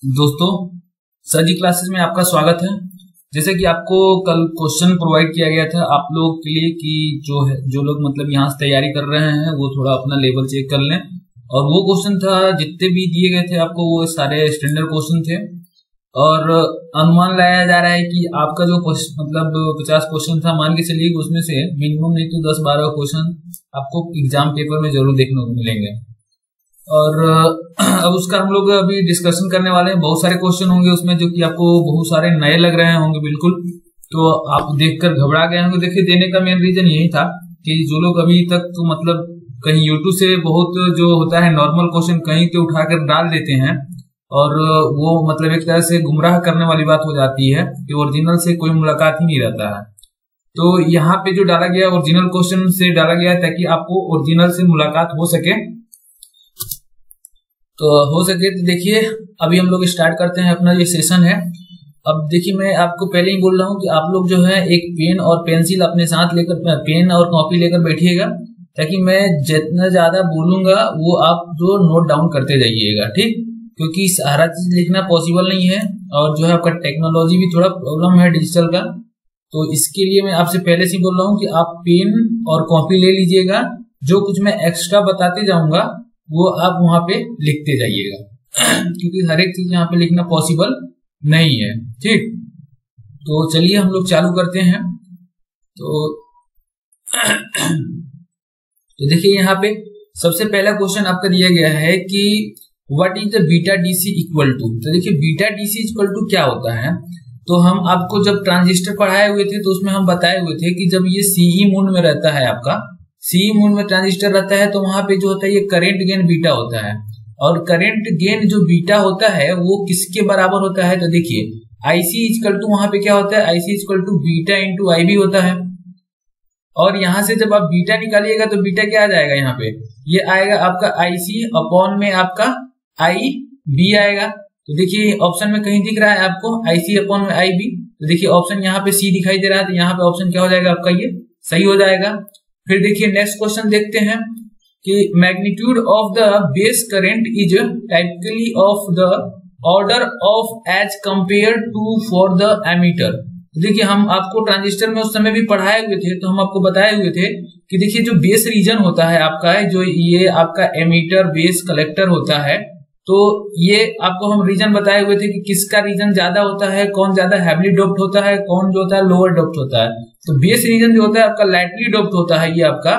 दोस्तों, सर जी क्लासेस में आपका स्वागत है। जैसे कि आपको कल क्वेश्चन प्रोवाइड किया गया था आप लोग के लिए कि जो लोग मतलब यहाँ से तैयारी कर रहे हैं वो थोड़ा अपना लेवल चेक कर लें। और वो क्वेश्चन था, जितने भी दिए गए थे आपको वो सारे स्टैंडर्ड क्वेश्चन थे। और अनुमान लगाया जा रहा है कि आपका जो मतलब 50 क्वेश्चन था, मान के चलिए उसमें से मिनिमम नहीं तो 10-12 क्वेश्चन आपको एग्जाम पेपर में जरूर देखने को मिलेंगे। और अब उसका हम लोग अभी डिस्कशन करने वाले हैं। बहुत सारे क्वेश्चन होंगे उसमें जो कि आपको बहुत सारे नए लग रहे होंगे बिल्कुल, तो आप देखकर घबरा गए होंगे। देखिए, देने का मेन रीजन यही था कि जो लोग अभी तक तो मतलब कहीं यूट्यूब से बहुत जो होता है नॉर्मल क्वेश्चन कहीं के उठाकर डाल देते हैं, और वो मतलब एक तरह से गुमराह करने वाली बात हो जाती है कि ओरिजिनल से कोई मुलाकात ही नहीं रहता है। तो यहाँ पे जो डाला गया ओरिजिनल क्वेश्चन से डाला गया ताकि आपको ओरिजिनल से मुलाकात हो सके। तो देखिए, अभी हम लोग स्टार्ट करते हैं अपना ये सेशन है। अब देखिए, मैं आपको पहले ही बोल रहा हूँ कि आप लोग जो है एक पेन और पेंसिल अपने साथ लेकर, पेन और कॉपी लेकर बैठिएगा, ताकि मैं जितना ज्यादा बोलूंगा वो आप जो नोट डाउन करते जाइएगा, ठीक। क्योंकि सारा चीज लिखना पॉसिबल नहीं है, और जो है आपका टेक्नोलॉजी भी थोड़ा प्रॉब्लम है डिजिटल का। तो इसके लिए मैं आपसे पहले से बोल रहा हूँ कि आप पेन और कॉपी ले लीजिएगा। जो कुछ मैं एक्स्ट्रा बताते जाऊंगा वो आप वहां पे लिखते जाइएगा क्योंकि हर एक चीज यहाँ पे लिखना पॉसिबल नहीं है, ठीक। तो चलिए हम लोग चालू करते हैं। तो देखिए, यहाँ पे सबसे पहला क्वेश्चन आपका दिया गया है कि what is the beta DC equal to. तो देखिए, बीटा डीसी इक्वल टू क्या होता है। तो हम आपको जब ट्रांजिस्टर पढ़ाए हुए थे तो उसमें हम बताए हुए थे कि जब ये सीई मोड में रहता है, आपका सी मोड में ट्रांजिस्टर रहता है, तो वहां पे जो होता है ये करंट गेन बीटा होता है। और करंट गेन जो बीटा होता है वो किसके बराबर होता है। तो देखिए, आईसी इक्वल टू, वहां पे क्या होता है, IC equal to beta into I B होता है। और यहां से जब आप बीटा निकालिएगा तो बीटा क्या आ जाएगा, यहाँ पे ये आएगा आपका आईसी अपॉन में आपका आई बी आएगा। तो देखिए ऑप्शन में कहीं दिख रहा है आपको आईसी अपॉन में आई बी, तो देखिए ऑप्शन यहाँ पे सी दिखाई दे रहा है, तो यहाँ पे ऑप्शन क्या हो जाएगा आपका, ये सही हो जाएगा। फिर देखिए नेक्स्ट क्वेश्चन देखते हैं कि magnitude of the base current is typically of the order of as compare to for the emitter. देखिए, हम आपको ट्रांजिस्टर में उस समय भी पढ़ाए हुए थे, तो हम आपको बताए हुए थे कि देखिए जो बेस रीजन होता है आपका, जो ये आपका एमीटर बेस कलेक्टर होता है, तो ये आपको हम रीजन बताए हुए थे कि किसका रीजन ज्यादा होता है, कौन ज्यादा हैवीली डोप्ड होता है, कौन जो होता है लोअर डोप्ड होता है। तो बेस रीजन जो होता है आपका लाइटली डोप्ड होता है ये आपका,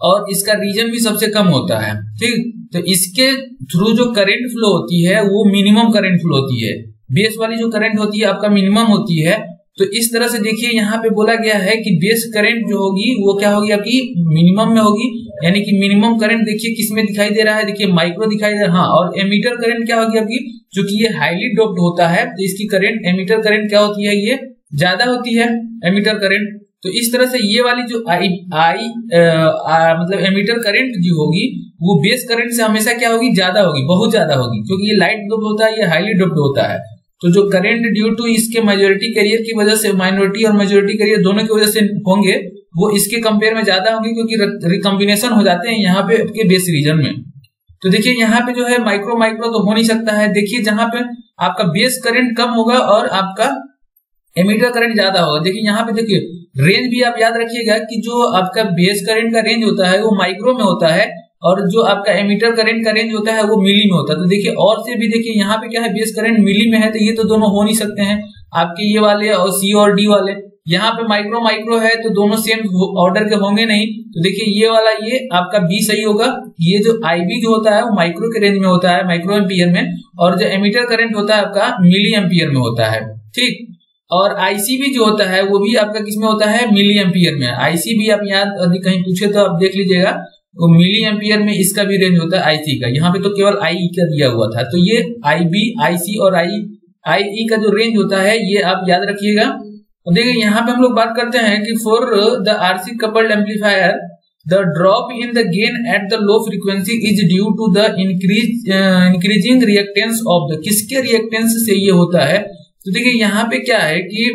और इसका रीजन भी सबसे कम होता है, ठीक। तो इसके थ्रू जो करंट फ्लो होती है वो मिनिमम करंट फ्लो होती है। बेस वाली जो करंट होती है आपका मिनिमम होती है। तो इस तरह से देखिए, यहाँ पे बोला गया है कि बेस करंट जो होगी वो क्या होगी, आपकी मिनिमम में होगी। यानी कि मिनिमम करंट देखिए किसमें दिखाई दे रहा है, देखिए माइक्रो दिखाई दे रहा है। हाँ, और एमीटर करंट क्या होगी आपकी, चूंकि ये हाईली डोप्ड होता है तो इसकी करंट, एमीटर करंट क्या होती है, ये ज्यादा होती है एमीटर करंट। तो इस तरह से ये वाली जो मतलब एमीटर करंट जो होगी वो बेस करंट से हमेशा क्या होगी, ज्यादा होगी, बहुत ज्यादा होगी, क्योंकि ये लाइट डोप्ड होता है, ये हाईली डोप्ड होता है। तो जो करंट ड्यू टू इसके मेजॉरिटी कैरियर की वजह से, माइनॉरिटी और मेजॉरिटी कैरियर दोनों की वजह से होंगे, वो इसके कंपेयर में ज्यादा होंगे, क्योंकि रिकॉम्बिनेशन हो जाते हैं यहाँ पे आपके बेस रीजन में। तो देखिए यहाँ पे जो है माइक्रो तो हो नहीं सकता है। देखिए जहां पे आपका बेस करंट कम होगा और आपका एमीटर करंट ज्यादा होगा। देखिए यहाँ पे देखिए रेंज भी आप याद रखिएगा कि जो आपका बेस करंट का रेंज होता है वो माइक्रो में होता है, और जो आपका एमीटर करंट का रेंज होता है वो मिली में होता है। तो देखिए, और से भी देखिए यहाँ पे क्या है, बेस करंट मिली में है, तो ये तो दोनों हो नहीं सकते हैं आपके ये वाले और सी और डी वाले। यहाँ पे माइक्रो है तो दोनों सेम ऑर्डर के होंगे नहीं। तो देखिए ये वाला, ये आपका बी सही होगा। ये जो आईबी जो होता है वो माइक्रो के रेंज में होता है, माइक्रो एम्पियर में, और जो एमीटर करंट होता है आपका मिली एम्पियर में होता है, ठीक। और आईसीबी जो होता है वो भी आपका किसमें होता है, मिली एम्पियर में। आईसीबी आप याद अभी कहीं पूछे तो आप देख लीजिएगा, वो मिली एम्पियर में इसका भी रेंज होता है आईसी का। यहाँ पे तो केवल आई का दिया हुआ था, तो ये आईबी, आईसी और आई का जो रेंज होता है ये आप याद रखिएगा। और देखिए यहाँ पे हम लोग बात करते हैं कि for the RC coupled amplifier the drop in the gain at the low frequency is due to the increasing reactance of the, किसके रिएक्टेंस से ये होता है। तो देखिए यहाँ पे क्या है कि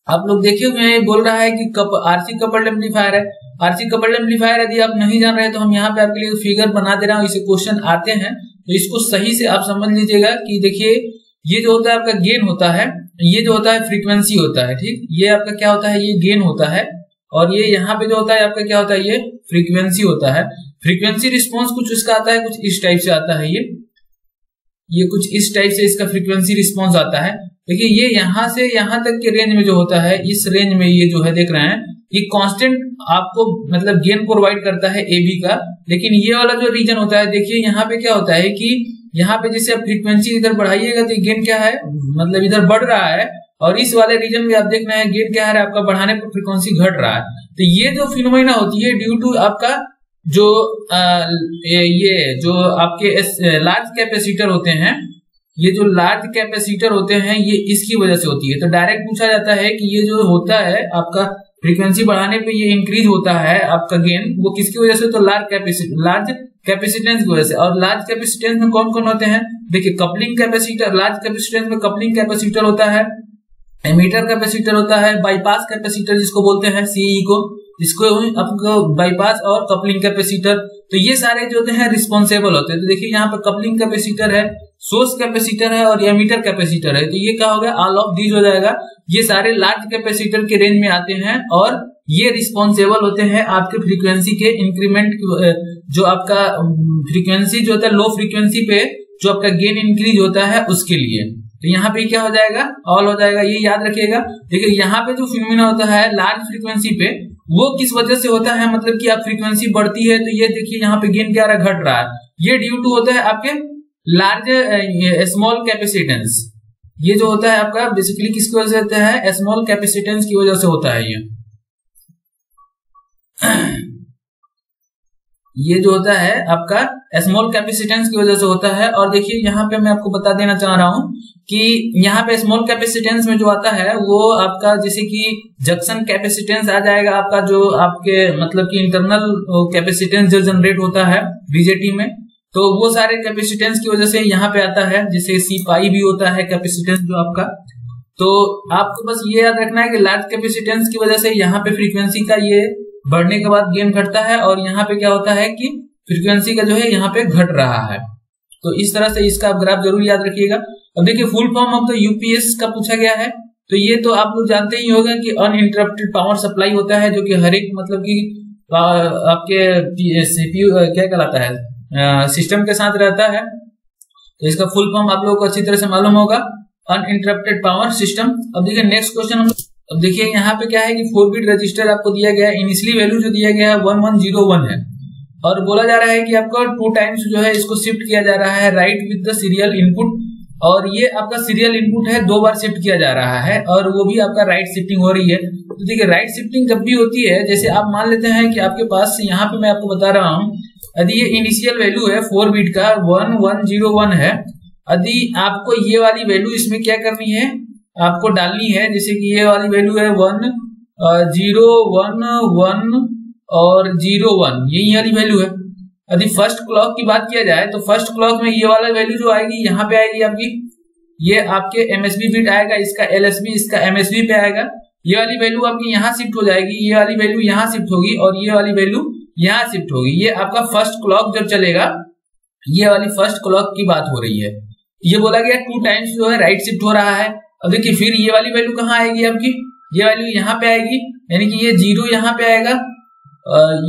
आप लोग देखिए, मैं बोल रहा है कि आरसी कपल्ड एम्पलीफायर है। आरसी कपल्ड एम्पलीफायर यदि आप नहीं जान रहे तो हम यहाँ पे आपके लिए फिगर बना दे रहा हूँ, इसे क्वेश्चन आते हैं तो इसको सही से आप समझ लीजिएगा कि देखिए ये जो होता है आपका गेन होता है, ये जो होता है फ्रीक्वेंसी होता है, ठीक, ये आपका क्या होता है, ये गेन होता है, और ये यहाँ पे जो होता है आपका क्या होता है, ये फ्रीक्वेंसी होता है। फ्रीक्वेंसी रिस्पॉन्स कुछ इसका आता है, कुछ इस टाइप से आता है, ये कुछ इस टाइप से इसका फ्रीक्वेंसी रिस्पॉन्स आता है। देखिए ये यहाँ से यहाँ तक के रेंज में जो होता है, इस रेंज में ये जो है देख रहे हैं, ये कांस्टेंट आपको मतलब गेन प्रोवाइड करता है AB का। लेकिन ये वाला जो रीजन होता है, देखिए यहाँ पे क्या होता है कि यहाँ पे जैसे आप फ्रीक्वेंसी इधर बढ़ाइएगा तो गेन क्या है, मतलब इधर बढ़ रहा है, और इस वाले रीजन में आप देख रहे हैं गेन क्या है, आपका बढ़ाने पर फ्रीक्वेंसी घट रहा है। तो ये जो फिनोमेना होती है ड्यू टू आपका जो ये जो आपके लार्ज कैपेसिटर होते हैं, ये जो लार्ज कैपेसिटर होते हैं ये इसकी वजह से होती है। तो डायरेक्ट पूछा जाता है कि ये जो होता है आपका फ्रीक्वेंसी बढ़ाने पे ये इंक्रीज होता है आपका गेन, वो किसकी वजह से, तो लार्ज कैपेसिटेंस की वजह से। और लार्ज कैपेसिटेंस में कौन कौन होते हैं, देखिए कपलिंग कैपेसिटर, लार्ज कैपेसिटेंस में कपलिंग कैपेसिटर होता है, एमीटर कैपेसिटर होता है, बाईपास कैपेसिटर जिसको बोलते हैं CE को, इसको आपको बाईपास और कपलिंग कैपेसिटर। तो ये सारे जो होते हैं रिस्पॉन्सिबल होते हैं। तो देखिए यहाँ पे कपलिंग कैपेसिटर है, सोर्स कैपेसिटर है और एमीटर कैपेसिटर है। तो ये क्या होगा, ऑल ऑफ दीज हो जाएगा। ये सारे लार्ज कैपेसिटर के रेंज में आते हैं और ये रिस्पॉन्सिबल होते हैं आपके फ्रीक्वेंसी के इंक्रीमेंट, जो आपका फ्रीक्वेंसी जो होता है लो फ्रीक्वेंसी पे जो आपका गेन इंक्रीज होता है उसके लिए। तो यहाँ पे क्या हो जाएगा, ऑल हो जाएगा, ये याद रखिएगा। देखिए यहाँ पे जो फिनोमेना होता है लार्ज फ्रीक्वेंसी पे, वो किस वजह से होता है, मतलब कि आप फ्रीक्वेंसी बढ़ती है तो ये देखिए यहाँ पे गेन क्या रहा, घट रहा है। ये ड्यू टू होता है आपके लार्ज स्मॉल कैपेसिटेंस। ये जो होता है आपका बेसिकली किसकी वजह से होता है, स्मॉल कैपेसिटेंस की वजह से होता है ये जो होता है आपका स्मॉल कैपेसिटेंस की वजह से होता है। और देखिए यहाँ पे मैं आपको बता देना चाह रहा हूँ कि यहाँ पे स्मॉल कैपेसिटेंस में जो आता है वो आपका जैसे कि जंक्शन कैपेसिटेंस आ जाएगा आपका, जो आपके मतलब कि इंटरनल कैपेसिटेंस जो जनरेट होता है बीजेटी में, तो वो सारे कैपेसिटेंस की वजह से यहाँ पे आता है। जैसे C भी होता है कैपेसिटेंस जो आपका। तो आपको बस ये याद रखना है कि लार्ज कैपेसिटेंस की वजह से यहाँ पे फ्रीक्वेंसी का ये बढ़ने के बाद गेन घटता है, और यहाँ पे क्या होता है कि फ्रीक्वेंसी का जो है यहाँ पे घट रहा है। तो इस तरह से इसका आप ग्राफ जरूर याद रखिएगा। अब देखिए full form of the UPS का पूछा गया है, तो ये तो आप लोग जानते ही होंगे कि अनइंटरप्टेड पावर सप्लाई होता है, जो कि हर एक मतलब कि आपके CPU क्या कहलाता है, सिस्टम के साथ रहता है। तो इसका फुल फॉर्म आप लोगों को अच्छी तरह से मालूम होगा, अनइंटरप्टेड पावर सिस्टम। अब देखिए नेक्स्ट क्वेश्चन, अब देखिए यहाँ पे क्या है कि 4 बिट रजिस्टर आपको दिया गया है, इनिशियली वैल्यू जो दिया गया है 1101 है, और बोला जा रहा है कि आपको 2 टाइम्स जो है इसको शिफ्ट किया जा रहा है right with the serial input. और ये आपका सीरियल इनपुट है, 2 बार शिफ्ट किया जा रहा है, और वो भी आपका राइट शिफ्टिंग हो रही है। तो देखिए राइट शिफ्टिंग जब भी होती है, जैसे आप मान लेते हैं कि आपके पास यहाँ पे मैं आपको बता रहा हूँ, यदि ये इनिशियल वैल्यू है 4 बिट का 1101 है, यदि आपको ये वाली वैल्यू इसमें क्या करनी है, आपको डालनी है, जैसे कि ये वाली वैल्यू है 1 0 1 1 और 0 1, यही वाली वैल्यू है। यदि फर्स्ट क्लॉक की बात किया जाए तो फर्स्ट क्लॉक में ये वाला वैल्यू जो आएगी यहाँ पे आएगी आपकी, ये आपके MSB बिट आएगा, इसका LSB इसका MSB पे आएगा। ये वाली वैल्यू आपकी यहाँ शिफ्ट हो जाएगी, ये वाली वैल्यू यहाँ शिफ्ट होगी और ये वाली वैल्यू यहाँ शिफ्ट होगी। ये आपका फर्स्ट क्लॉक जब चलेगा, ये वाली फर्स्ट क्लॉक की बात हो रही है। ये बोला गया 2 टाइम्स जो है राइट शिफ्ट हो रहा है। अब देखिए फिर ये वाली वैल्यू कहाँ आएगी आपकी, ये वैल्यू यहाँ पे आएगी, यानी कि ये 0 यहाँ पे आएगा,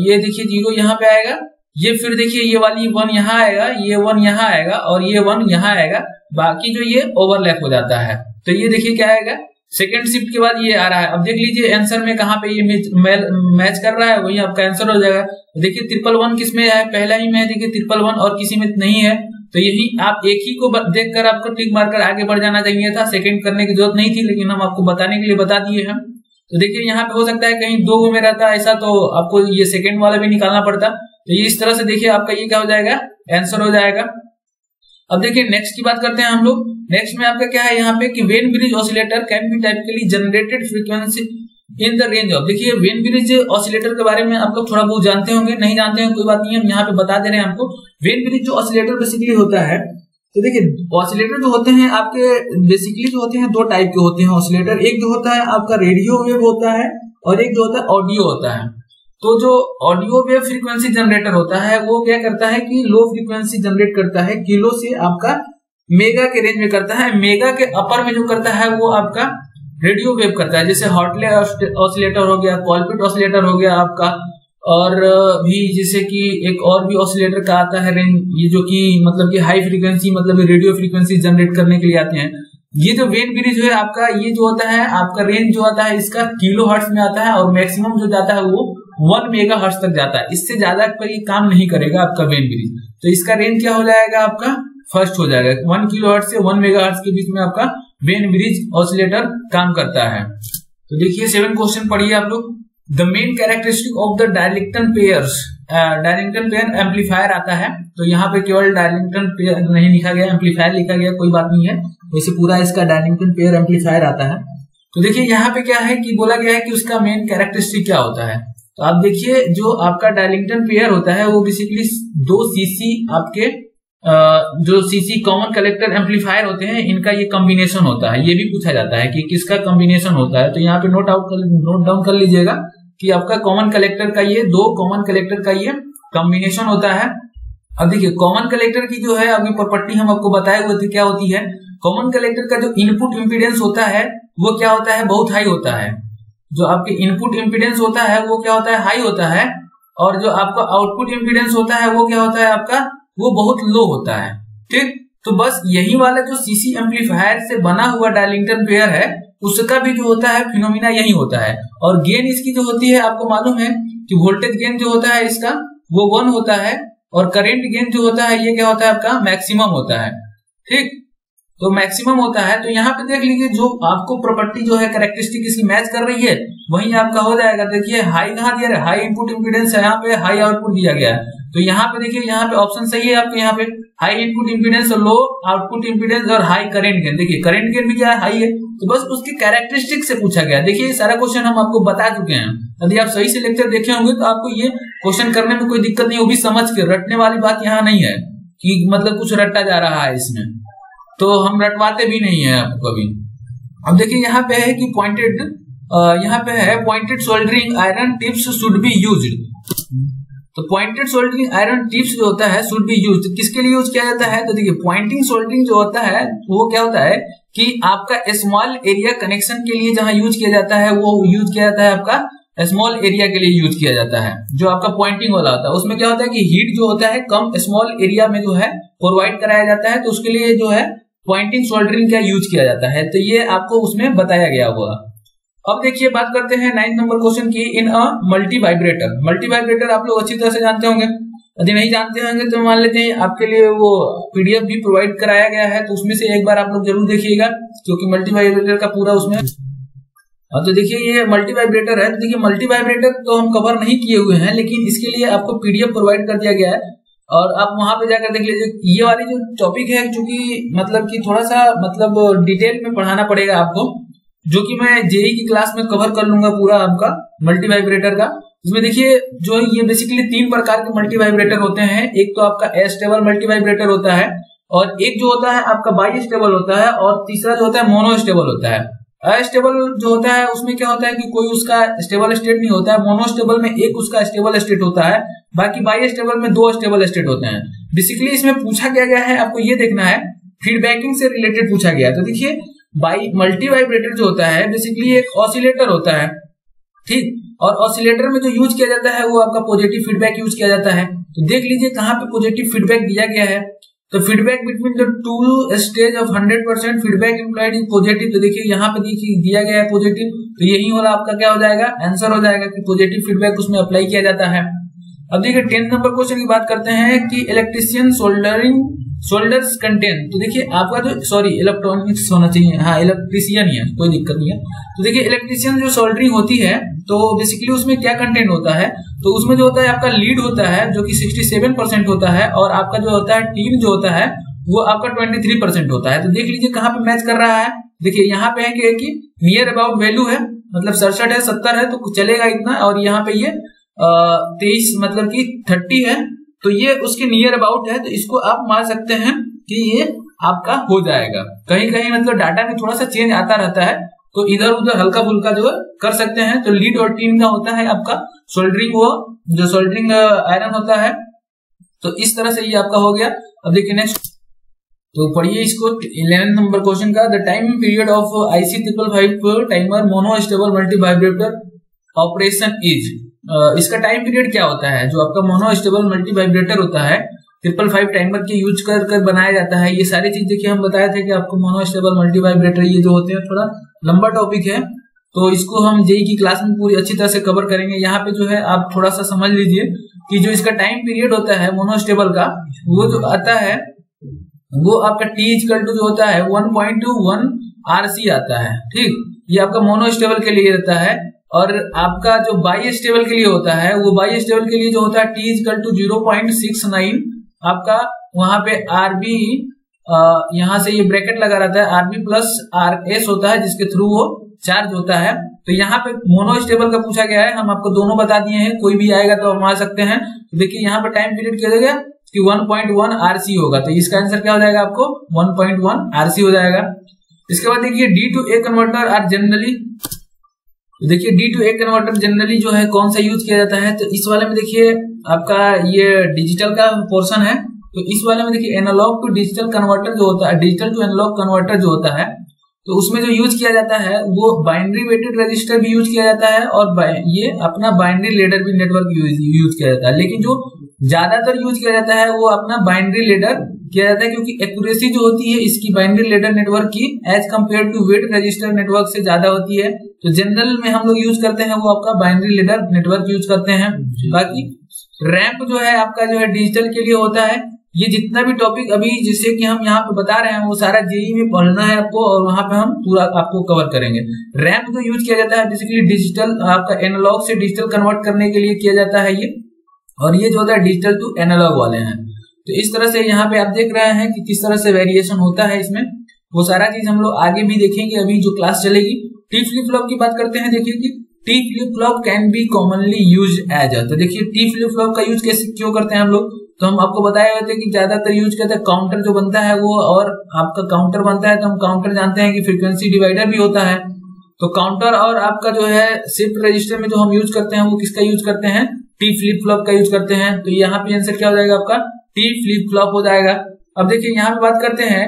ये देखिए 0 यहाँ पे आएगा, ये फिर देखिए ये वाली 1 यहाँ आएगा, ये 1 यहाँ आएगा और ये 1 यहाँ आएगा, बाकी जो ये ओवरलैप हो जाता है। तो ये देखिए क्या आएगा, सेकेंड शिफ्ट के बाद ये आ रहा है। अब देख लीजिए आंसर में कहाँ पे ये मैच कर रहा है, वही आपका आंसर हो जाएगा। देखिए 111 किस में है, पहला ही में देखिए 111 और किसी में नहीं है। तो यही आप एक ही को देखकर आपको टिक मारकर आगे बढ़ जाना चाहिए था, सेकंड करने की जरूरत नहीं थी, लेकिन हम आपको बताने के लिए बता दिए हैं। तो देखिए यहाँ पे हो सकता है कहीं 2 में रहता ऐसा, तो आपको ये सेकंड वाला भी निकालना पड़ता। तो ये इस तरह से देखिए आपका ये क्या हो जाएगा, आंसर हो जाएगा। अब देखिए नेक्स्ट की बात करते हैं हम लोग। नेक्स्ट में आपका क्या है यहाँ पे कि Wien bridge oscillator can be typically generated frequency in the range of. देखिए वेन ब्रिज ऑसिलेटर के बारे में आप लोग थोड़ा बहुत जानते होंगे, नहीं जानते हैं कोई बात नहीं, हम यहाँ पे बता दे रहे हैं आपको। वेन ब्रिज जो ऑसिलेटर बेसिकली होता है, तो देखिए ऑसिलेटर जो होते हैं आपके बेसिकली जो होते हैं 2 टाइप के होते हैं ऑसिलेटर। एक जो होता है आपका रेडियो वेव होता है और एक जो होता है ऑडियो होता है। तो जो ऑडियो वेव फ्रीक्वेंसी जनरेटर होता है वो क्या करता है कि लो फ्रीक्वेंसी जनरेट करता है, किलो से आपका मेगा के रेंज में करता है। मेगा के अपर में जो करता है वो आपका रेडियो वेव करता है, जैसे हॉटले ऑसिलेटर हो गया, कॉलपिट ऑसिलेटर हो गया आपका, और भी जैसे कि एक और भी ऑसिलेटर का आता है रेंज, ये जो कि मतलब कि हाई फ्रीक्वेंसी मतलब रेडियो फ्रीक्वेंसी जनरेट करने के लिए आते हैं। ये जो वेन ब्रिज है आपका, ये जो होता है आपका रेंज जो आता है इसका किलो हर्ट्ज में आता है, और मैक्सिमम जो जाता है वो 1 मेगा हर्ट्ज तक जाता है। इससे ज्यादा पर ये काम नहीं करेगा आपका वेन ब्रिज। तो इसका रेंज क्या हो जाएगा आपका, फर्स्ट हो जाएगा। 1 किलो हर्ट्ज से 1 मेगा हर्ट्ज के बीच में आपका वेन ब्रिज ऑसिलेटर काम करता है। तो देखिए 7 क्वेश्चन पढ़िए आप लोग। The main characteristic of the Darlington pairs, Darlington pair amplifier आता है, तो यहाँ पे केवल डार्लिंगटन पेयर नहीं लिखा गया, एम्पलीफायर लिखा गया, कोई बात नहीं है, वैसे पूरा इसका डार्लिंगटन पेयर एम्पलीफायर आता है। तो देखिए यहाँ पे क्या है कि बोला गया है कि उसका मेन कैरेक्टरिस्टिक क्या होता है। तो आप देखिए जो आपका डार्लिंगटन पेयर होता है वो बेसिकली 2 सीसी आपके जो सीसी कॉमन कलेक्टर एम्पलीफायर होते हैं, इनका ये कॉम्बिनेशन होता है। ये भी पूछा जाता है कि किसका कॉम्बिनेशन होता है, तो यहाँ पे नोट डाउन कर लीजिएगा कि आपका कॉमन कलेक्टर का ये 2 कॉमन कलेक्टर का ये कॉम्बिनेशन होता है। अब देखिए कॉमन कलेक्टर की जो है अभी प्रॉपर्टी हम आपको बताए हुए थे क्या होती है। कॉमन कलेक्टर का जो इनपुट इम्पीडेंस होता है वो क्या होता है, बहुत हाई होता है। जो आपके इनपुट इम्पीडेंस होता है वो क्या होता है, हाई होता है, और जो आपका आउटपुट इम्पीडेंस होता है वो क्या होता है आपका, वो बहुत लो होता है। ठीक, तो बस यही वाला जो सीसी एम्पलीफायर से बना हुआ डार्लिंगटन पेयर है उसका भी जो होता है फिनोमिना यही होता है। और गेन इसकी जो होती है आपको मालूम है कि वोल्टेज गेन जो होता है इसका वो 1 होता है, और करंट गेन जो होता है ये क्या होता है आपका, मैक्सिमम होता है। ठीक, तो मैक्सिमम होता है। तो यहाँ पे देख लीजिए जो आपको प्रॉपर्टी जो है कैरेक्टरिस्टिक इसकी मैच कर रही है वही आपका हो जाएगा। देखिए हाई कहाँ दिया है, हाई इनपुट इम्पीडेंस है, यहाँ पे हाई आउटपुट दिया गया है। तो यहाँ पे देखिए यहाँ पे ऑप्शन सही है आपके, यहाँ पे high input impedance, low output impedance और हाई करंट गेन। देखिए करंट गेन भी क्या है, हाई है, तो बस उसके कैरेक्टरिस्टिक से पूछा गया। देखिए सारा क्वेश्चन हम आपको बता चुके हैं, यदि आप सही से लेक्चर देखे होंगे तो आपको ये क्वेश्चन करने में कोई दिक्कत नहीं, वो भी समझ के, रटने वाली बात यहाँ नहीं है कि मतलब कुछ रटा जा रहा है इसमें, तो हम रटवाते भी नहीं है आपको कभी। अब देखिए यहाँ पे है कि पॉइंटेड, यहाँ पे है pointed soldering iron tips should be used. तो पॉइंटेड सोल्डरिंग आयरन टिप्स जो होता है शुड बी यूज्ड, किसके लिए यूज किया जाता है। तो देखिए पॉइंटिंग सोल्डरिंग जो होता है वो क्या होता है कि आपका स्मॉल एरिया कनेक्शन के लिए जहां यूज किया जाता है वो यूज किया जाता है आपका स्मॉल एरिया के लिए यूज किया जाता है। जो आपका पॉइंटिंग वाला होता है उसमें क्या होता है कि हीट जो होता है कम स्मॉल एरिया में जो है प्रोवाइड कराया जाता है, तो उसके लिए जो है पॉइंटिंग सोल्डरिंग का यूज किया जाता है। तो ये आपको उसमें बताया गया हुआ। अब देखिए बात करते हैं 9 नंबर क्वेश्चन की। In a multivibrator, multivibrator आप लोग अच्छी तरह से जानते होंगे, यदि नहीं जानते होंगे तो मान लेते हैं आपके लिए वो पीडीएफ भी प्रोवाइड कराया गया है, तो उसमें से एक बार आप लोग जरूर देखिएगा क्योंकि मल्टी वाइब्रेटर का पूरा उसमें। तो देखिए ये मल्टी वाइब्रेटर है, तो देखिए मल्टी वाइब्रेटर तो हम कवर नहीं किए हुए हैं, लेकिन इसके लिए आपको पीडीएफ प्रोवाइड कर दिया गया है और आप वहां पे जाकर देख लीजिए। ये वाली जो टॉपिक है क्योंकि मतलब कि थोड़ा सा मतलब डिटेल में पढ़ाना पड़ेगा आपको, जो कि मैं जेई की क्लास में कवर कर लूंगा पूरा आपका मल्टी वाइब्रेटर का। इसमें देखिए जो ये बेसिकली 3 प्रकार के मल्टी वाइब्रेटर होते हैं। एक तो आपका एस्टेबल मल्टी वाइब्रेटर होता है, और एक जो होता है आपका बाई स्टेबल होता है, और तीसरा जो होता है मोनो स्टेबल होता है। अस्टेबल जो होता है उसमें क्या होता है कि कोई उसका स्टेबल स्टेट नहीं होता है। मोनो स्टेबल में एक उसका स्टेबल स्टेट होता है, बाकी बाई स्टेबल में 2 स्टेबल स्टेट होते हैं। बेसिकली इसमें पूछा क्या गया है आपको ये देखना है, फीडबैकिंग से रिलेटेड पूछा गया है। तो देखिए बाई मल्टी वाइब्रेटर जो होता है बेसिकली एक ऑसिलेटर होता है, ठीक, और ऑसिलेटर में जो यूज किया जाता है वो आपका पॉजिटिव फीडबैक यूज किया जाता है। तो देख लीजिए कहाँ पे पॉजिटिव फीडबैक दिया गया है। तो feedback between the 2 stage of 100% feedback implied in positive. तो देखिए यहाँ पे दिया गया है पॉजिटिव, तो यही वाला आपका क्या हो जाएगा, आंसर हो जाएगा कि पॉजिटिव फीडबैक उसमें अप्लाई किया जाता है। अब देखिए 10 नंबर क्वेश्चन की बात करते हैं कि इलेक्ट्रिशियन सोल्डर्स कंटेंट। तो देखिए आपका जो इलेक्ट्रॉनिक्स होना चाहिए, हाँ इलेक्ट्रिशियन ही है, कोई दिक्कत नहीं है। तो देखिए इलेक्ट्रिशियन जो सोल्डरिंग होती है तो बेसिकली उसमें क्या कंटेंट होता है, तो उसमें जो होता है आपका लीड होता है जो कि 67% होता है, और आपका जो होता है टीन जो होता है वो आपका 23% होता है। तो देख लीजिए कहाँ पे मैच कर रहा है। देखिए यहाँ पे है कि नियर अबाउट वैल्यू है, मतलब 67 है, 70 है तो चलेगा इतना, और यहाँ पे ये 23 मतलब कि 30 है, तो ये उसके नियर अबाउट है। तो इसको आप मान सकते हैं कि ये आपका हो जाएगा। कहीं कहीं मतलब डाटा में थोड़ा सा चेंज आता रहता है, तो इधर उधर हल्का फुल्का जो है कर सकते हैं। तो लीड और टीन का होता है आपका सोल्डरिंग, वो जो सोल्डरिंग आयरन होता है। तो इस तरह से ये आपका हो गया। अब देखिए नेक्स्ट, तो पढ़िए इसको 11 नंबर क्वेश्चन का। The time period of IC 555 timer mono stable multi vibrator operation is. इसका टाइम पीरियड क्या होता है? जो आपका मोनो स्टेबल मल्टी वाइब्रेटर होता है 555 टाइमर के यूज कर बनाया जाता है। ये सारी चीज देखिए हम बताए थे कि आपको मोनो स्टेबल मल्टी वाइब्रेटर ये जो होते हैं थोड़ा लंबा टॉपिक है, तो इसको हम जेई की क्लास में पूरी अच्छी तरह से कवर करेंगे। यहाँ पे जो है आप थोड़ा सा समझ लीजिए कि जो इसका टाइम पीरियड होता है मोनोस्टेबल का, वो जो आता है वो आपका T = जो होता है 1.1 RC आता है। ठीक, ये आपका मोनोस्टेबल के लिए रहता है। और आपका जो बाई स्टेबल के लिए होता है, वो बाई स्टेबल के लिए जो होता है T = 0.69 आपका वहां पे RB, यहाँ से ये ब्रैकेट लगा रहता है, RB + RS होता है जिसके थ्रू वो चार्ज होता है। तो यहाँ पे मोनोस्टेबल का पूछा गया है, हम आपको दोनों बता दिए हैं, कोई भी आएगा तो हम आ सकते हैं। तो देखिए यहाँ पे टाइम पीरियड क्या हो जाएगा कि 1.1 RC होगा, तो इसका आंसर क्या हो जाएगा आपको 1.1 RC हो जाएगा। इसके बाद देखिए D to A converter are generally, देखिए D to A converter generally जो है कौन सा यूज किया जाता है? तो इस वाले में देखिए आपका ये डिजिटल का पोर्शन है, तो इस वाले में देखिए एनालॉग टू डिजिटल कन्वर्टर जो होता है, डिजिटल टू एनालॉग कन्वर्टर जो होता है, तो उसमें जो यूज किया जाता है वो बाइनरी वेटेड रजिस्टर भी यूज किया जाता है और ये अपना बाइनरी लेडर भी नेटवर्क यूज किया जाता है। लेकिन जो ज्यादातर यूज किया जाता है वो अपना बाइनरी लेडर किया जाता है, क्योंकि एक्यूरेसी जो होती है इसकी बाइनरी लेडर नेटवर्क की as compare to weight register network से ज्यादा होती है। तो जनरल में हम लोग यूज करते हैं वो आपका बाइनरी लेडर नेटवर्क यूज करते हैं। बाकी रैंप जो है आपका जो है डिजिटल के लिए होता है। ये जितना भी टॉपिक अभी जिससे कि हम यहाँ पे बता रहे हैं वो सारा जेई में पढ़ना है आपको, और वहां पे हम पूरा आपको कवर करेंगे। रैंप जो यूज किया जाता है बेसिकली डिजिटल आपका एनालॉग से डिजिटल कन्वर्ट करने के लिए किया जाता है ये, और ये जो होता है डिजिटल टू एनालॉग वाले हैं। तो इस तरह से यहाँ पे आप देख रहे हैं कि किस तरह से वेरिएशन होता है इसमें, वो सारा चीज हम लोग आगे भी देखेंगे, अभी जो क्लास चलेगी। टी फ्लिप फ्लॉप की बात करते हैं। देखिए कि T flip flop can be commonly use as, तो देखिए टी फ्लिप फ्लॉप का यूज कैसे क्यों करते हैं हम लोग? तो हम आपको बताए हुए थे कि ज्यादातर यूज करते हैं काउंटर जो बनता है वो, और आपका काउंटर बनता है तो हम काउंटर जानते हैं कि फ्रीक्वेंसी डिवाइडर भी होता है। तो काउंटर और आपका जो है शिफ्ट रजिस्टर में जो हम यूज करते हैं वो किसका यूज करते हैं? टी फ्लिप फ्लॉप का यूज करते हैं। तो यहाँ पे आंसर क्या हो जाएगा आपका टी फ्लिप फ्लॉप हो जाएगा। अब देखिए यहाँ पे बात करते हैं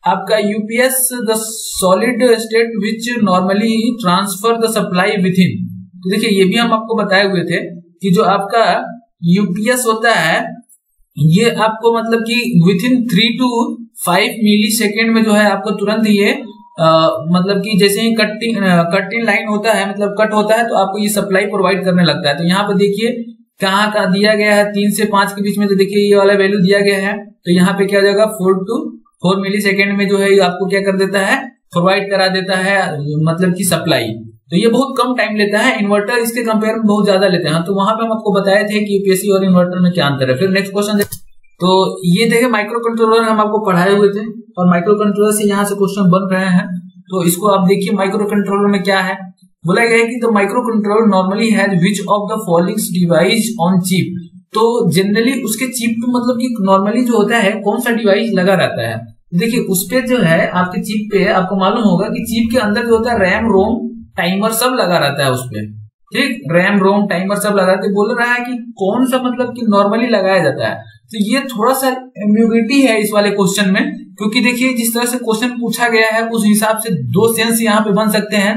आपका UPS the solid state which normally transfer the supply with इन। तो देखिए ये भी हम आपको बताए हुए थे कि जो आपका यूपीएस होता है ये आपको मतलब कि within 3 to 5 millisecond में जो है आपको तुरंत ये मतलब कि जैसे ही कटिंग लाइन होता है, मतलब कट होता है, तो आपको ये सप्लाई प्रोवाइड करने लगता है। तो यहाँ पे देखिए कहाँ का दिया गया है 3 से 5 के बीच में, तो देखिए ये वाला वैल्यू दिया गया है। तो यहाँ पे क्या हो जाएगा 4 to 4 मिली सेकेंड में जो है आपको क्या कर देता है प्रोवाइड करा देता है मतलब की सप्लाई। तो ये बहुत कम टाइम लेता है, इन्वर्टर इसके कंपेयर में बहुत ज्यादा लेते हैं। तो वहां पे हम आपको बताए थे कि यूपीएससी और इन्वर्टर में क्या अंतर है। फिर नेक्स्ट क्वेश्चन तो ये देखिए माइक्रो कंट्रोलर हम आपको पढ़ाए हुए थे, और माइक्रो कंट्रोलर से यहाँ से क्वेश्चन बन रहे हैं। तो इसको आप देखिए माइक्रो कंट्रोलर में क्या है, बोला गया है कि the micro controller normally has which of the following device on chip. तो जनरली उसके चिप पे मतलब कि नॉर्मली जो होता है कौन सा डिवाइस लगा रहता है। देखिए उस पे जो है आपके चिप पे आपको मालूम होगा कि चिप के अंदर जो होता है रैम रोम टाइमर सब लगा रहता है उस पे। ठीक, रैम रोम टाइमर सब लगा रहता है। बोल रहा है कि कौन सा मतलब कि नॉर्मली लगाया जाता है। तो ये थोड़ा सा एम्बिग्युइटी है इस वाले क्वेश्चन में, क्योंकि देखिए जिस तरह से क्वेश्चन पूछा गया है उस हिसाब से 2 सेंस यहाँ पे बन सकते हैं।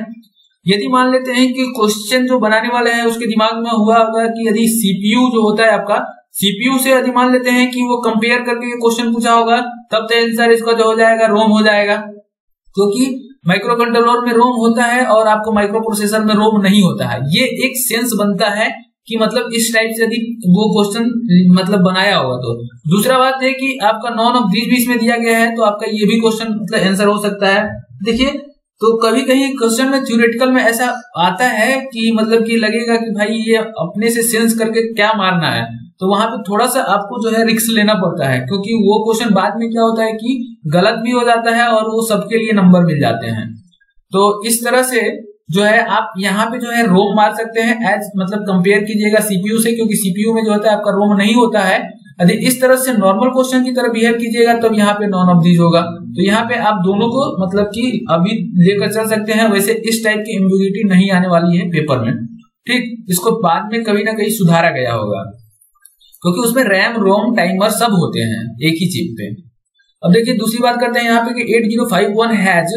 यदि मान लेते हैं कि क्वेश्चन जो बनाने वाले हैं उसके दिमाग में हुआ होगा कि यदि सीपीयू जो होता है आपका, सीपीयू से यदि मान लेते हैं कि वो कंपेयर करके क्वेश्चन पूछा होगा, तब तो आंसर इसका जो हो जाएगा रोम हो जाएगा, क्योंकि माइक्रो कंट्रोलर में रोम होता है और आपको माइक्रो प्रोसेसर में रोम नहीं होता है। ये एक सेंस बनता है कि मतलब इस टाइप से यदि वो क्वेश्चन मतलब बनाया होगा। तो दूसरा बात है कि आपका नॉन ऑफ दिस भी इसमें दिया गया है, तो आपका ये भी क्वेश्चन मतलब आंसर हो सकता है। देखिए तो कभी कहीं क्वेश्चन में थ्योरेटिकल में ऐसा आता है कि मतलब कि लगेगा कि भाई ये अपने से सेंस करके क्या मारना है, तो वहां पे थोड़ा सा आपको जो है रिस्क लेना पड़ता है, क्योंकि वो क्वेश्चन बाद में क्या होता है कि गलत भी हो जाता है और वो सबके लिए नंबर मिल जाते हैं। तो इस तरह से जो है आप यहाँ पे जो है रोम मार सकते हैं एज मतलब कंपेयर कीजिएगा सीपीयू से, क्योंकि सीपीयू में जो होता है आपका रोम नहीं होता है। यदि इस तरह से नॉर्मल क्वेश्चन की तरह बिहेव कीजिएगा तब यहाँ पे नॉन ऑफ दीज होगा। तो यहाँ पे आप दोनों को मतलब कि अभी लेकर चल सकते हैं। वैसे इस टाइप की एम्बिग्युइटी नहीं आने वाली है पेपर में, ठीक, इसको बाद में कभी ना कहीं सुधारा गया होगा क्योंकि उसमें रैम रोम टाइमर सब होते हैं एक ही चिप पे। अब देखिए दूसरी बात करते हैं यहाँ पे कि 8051 has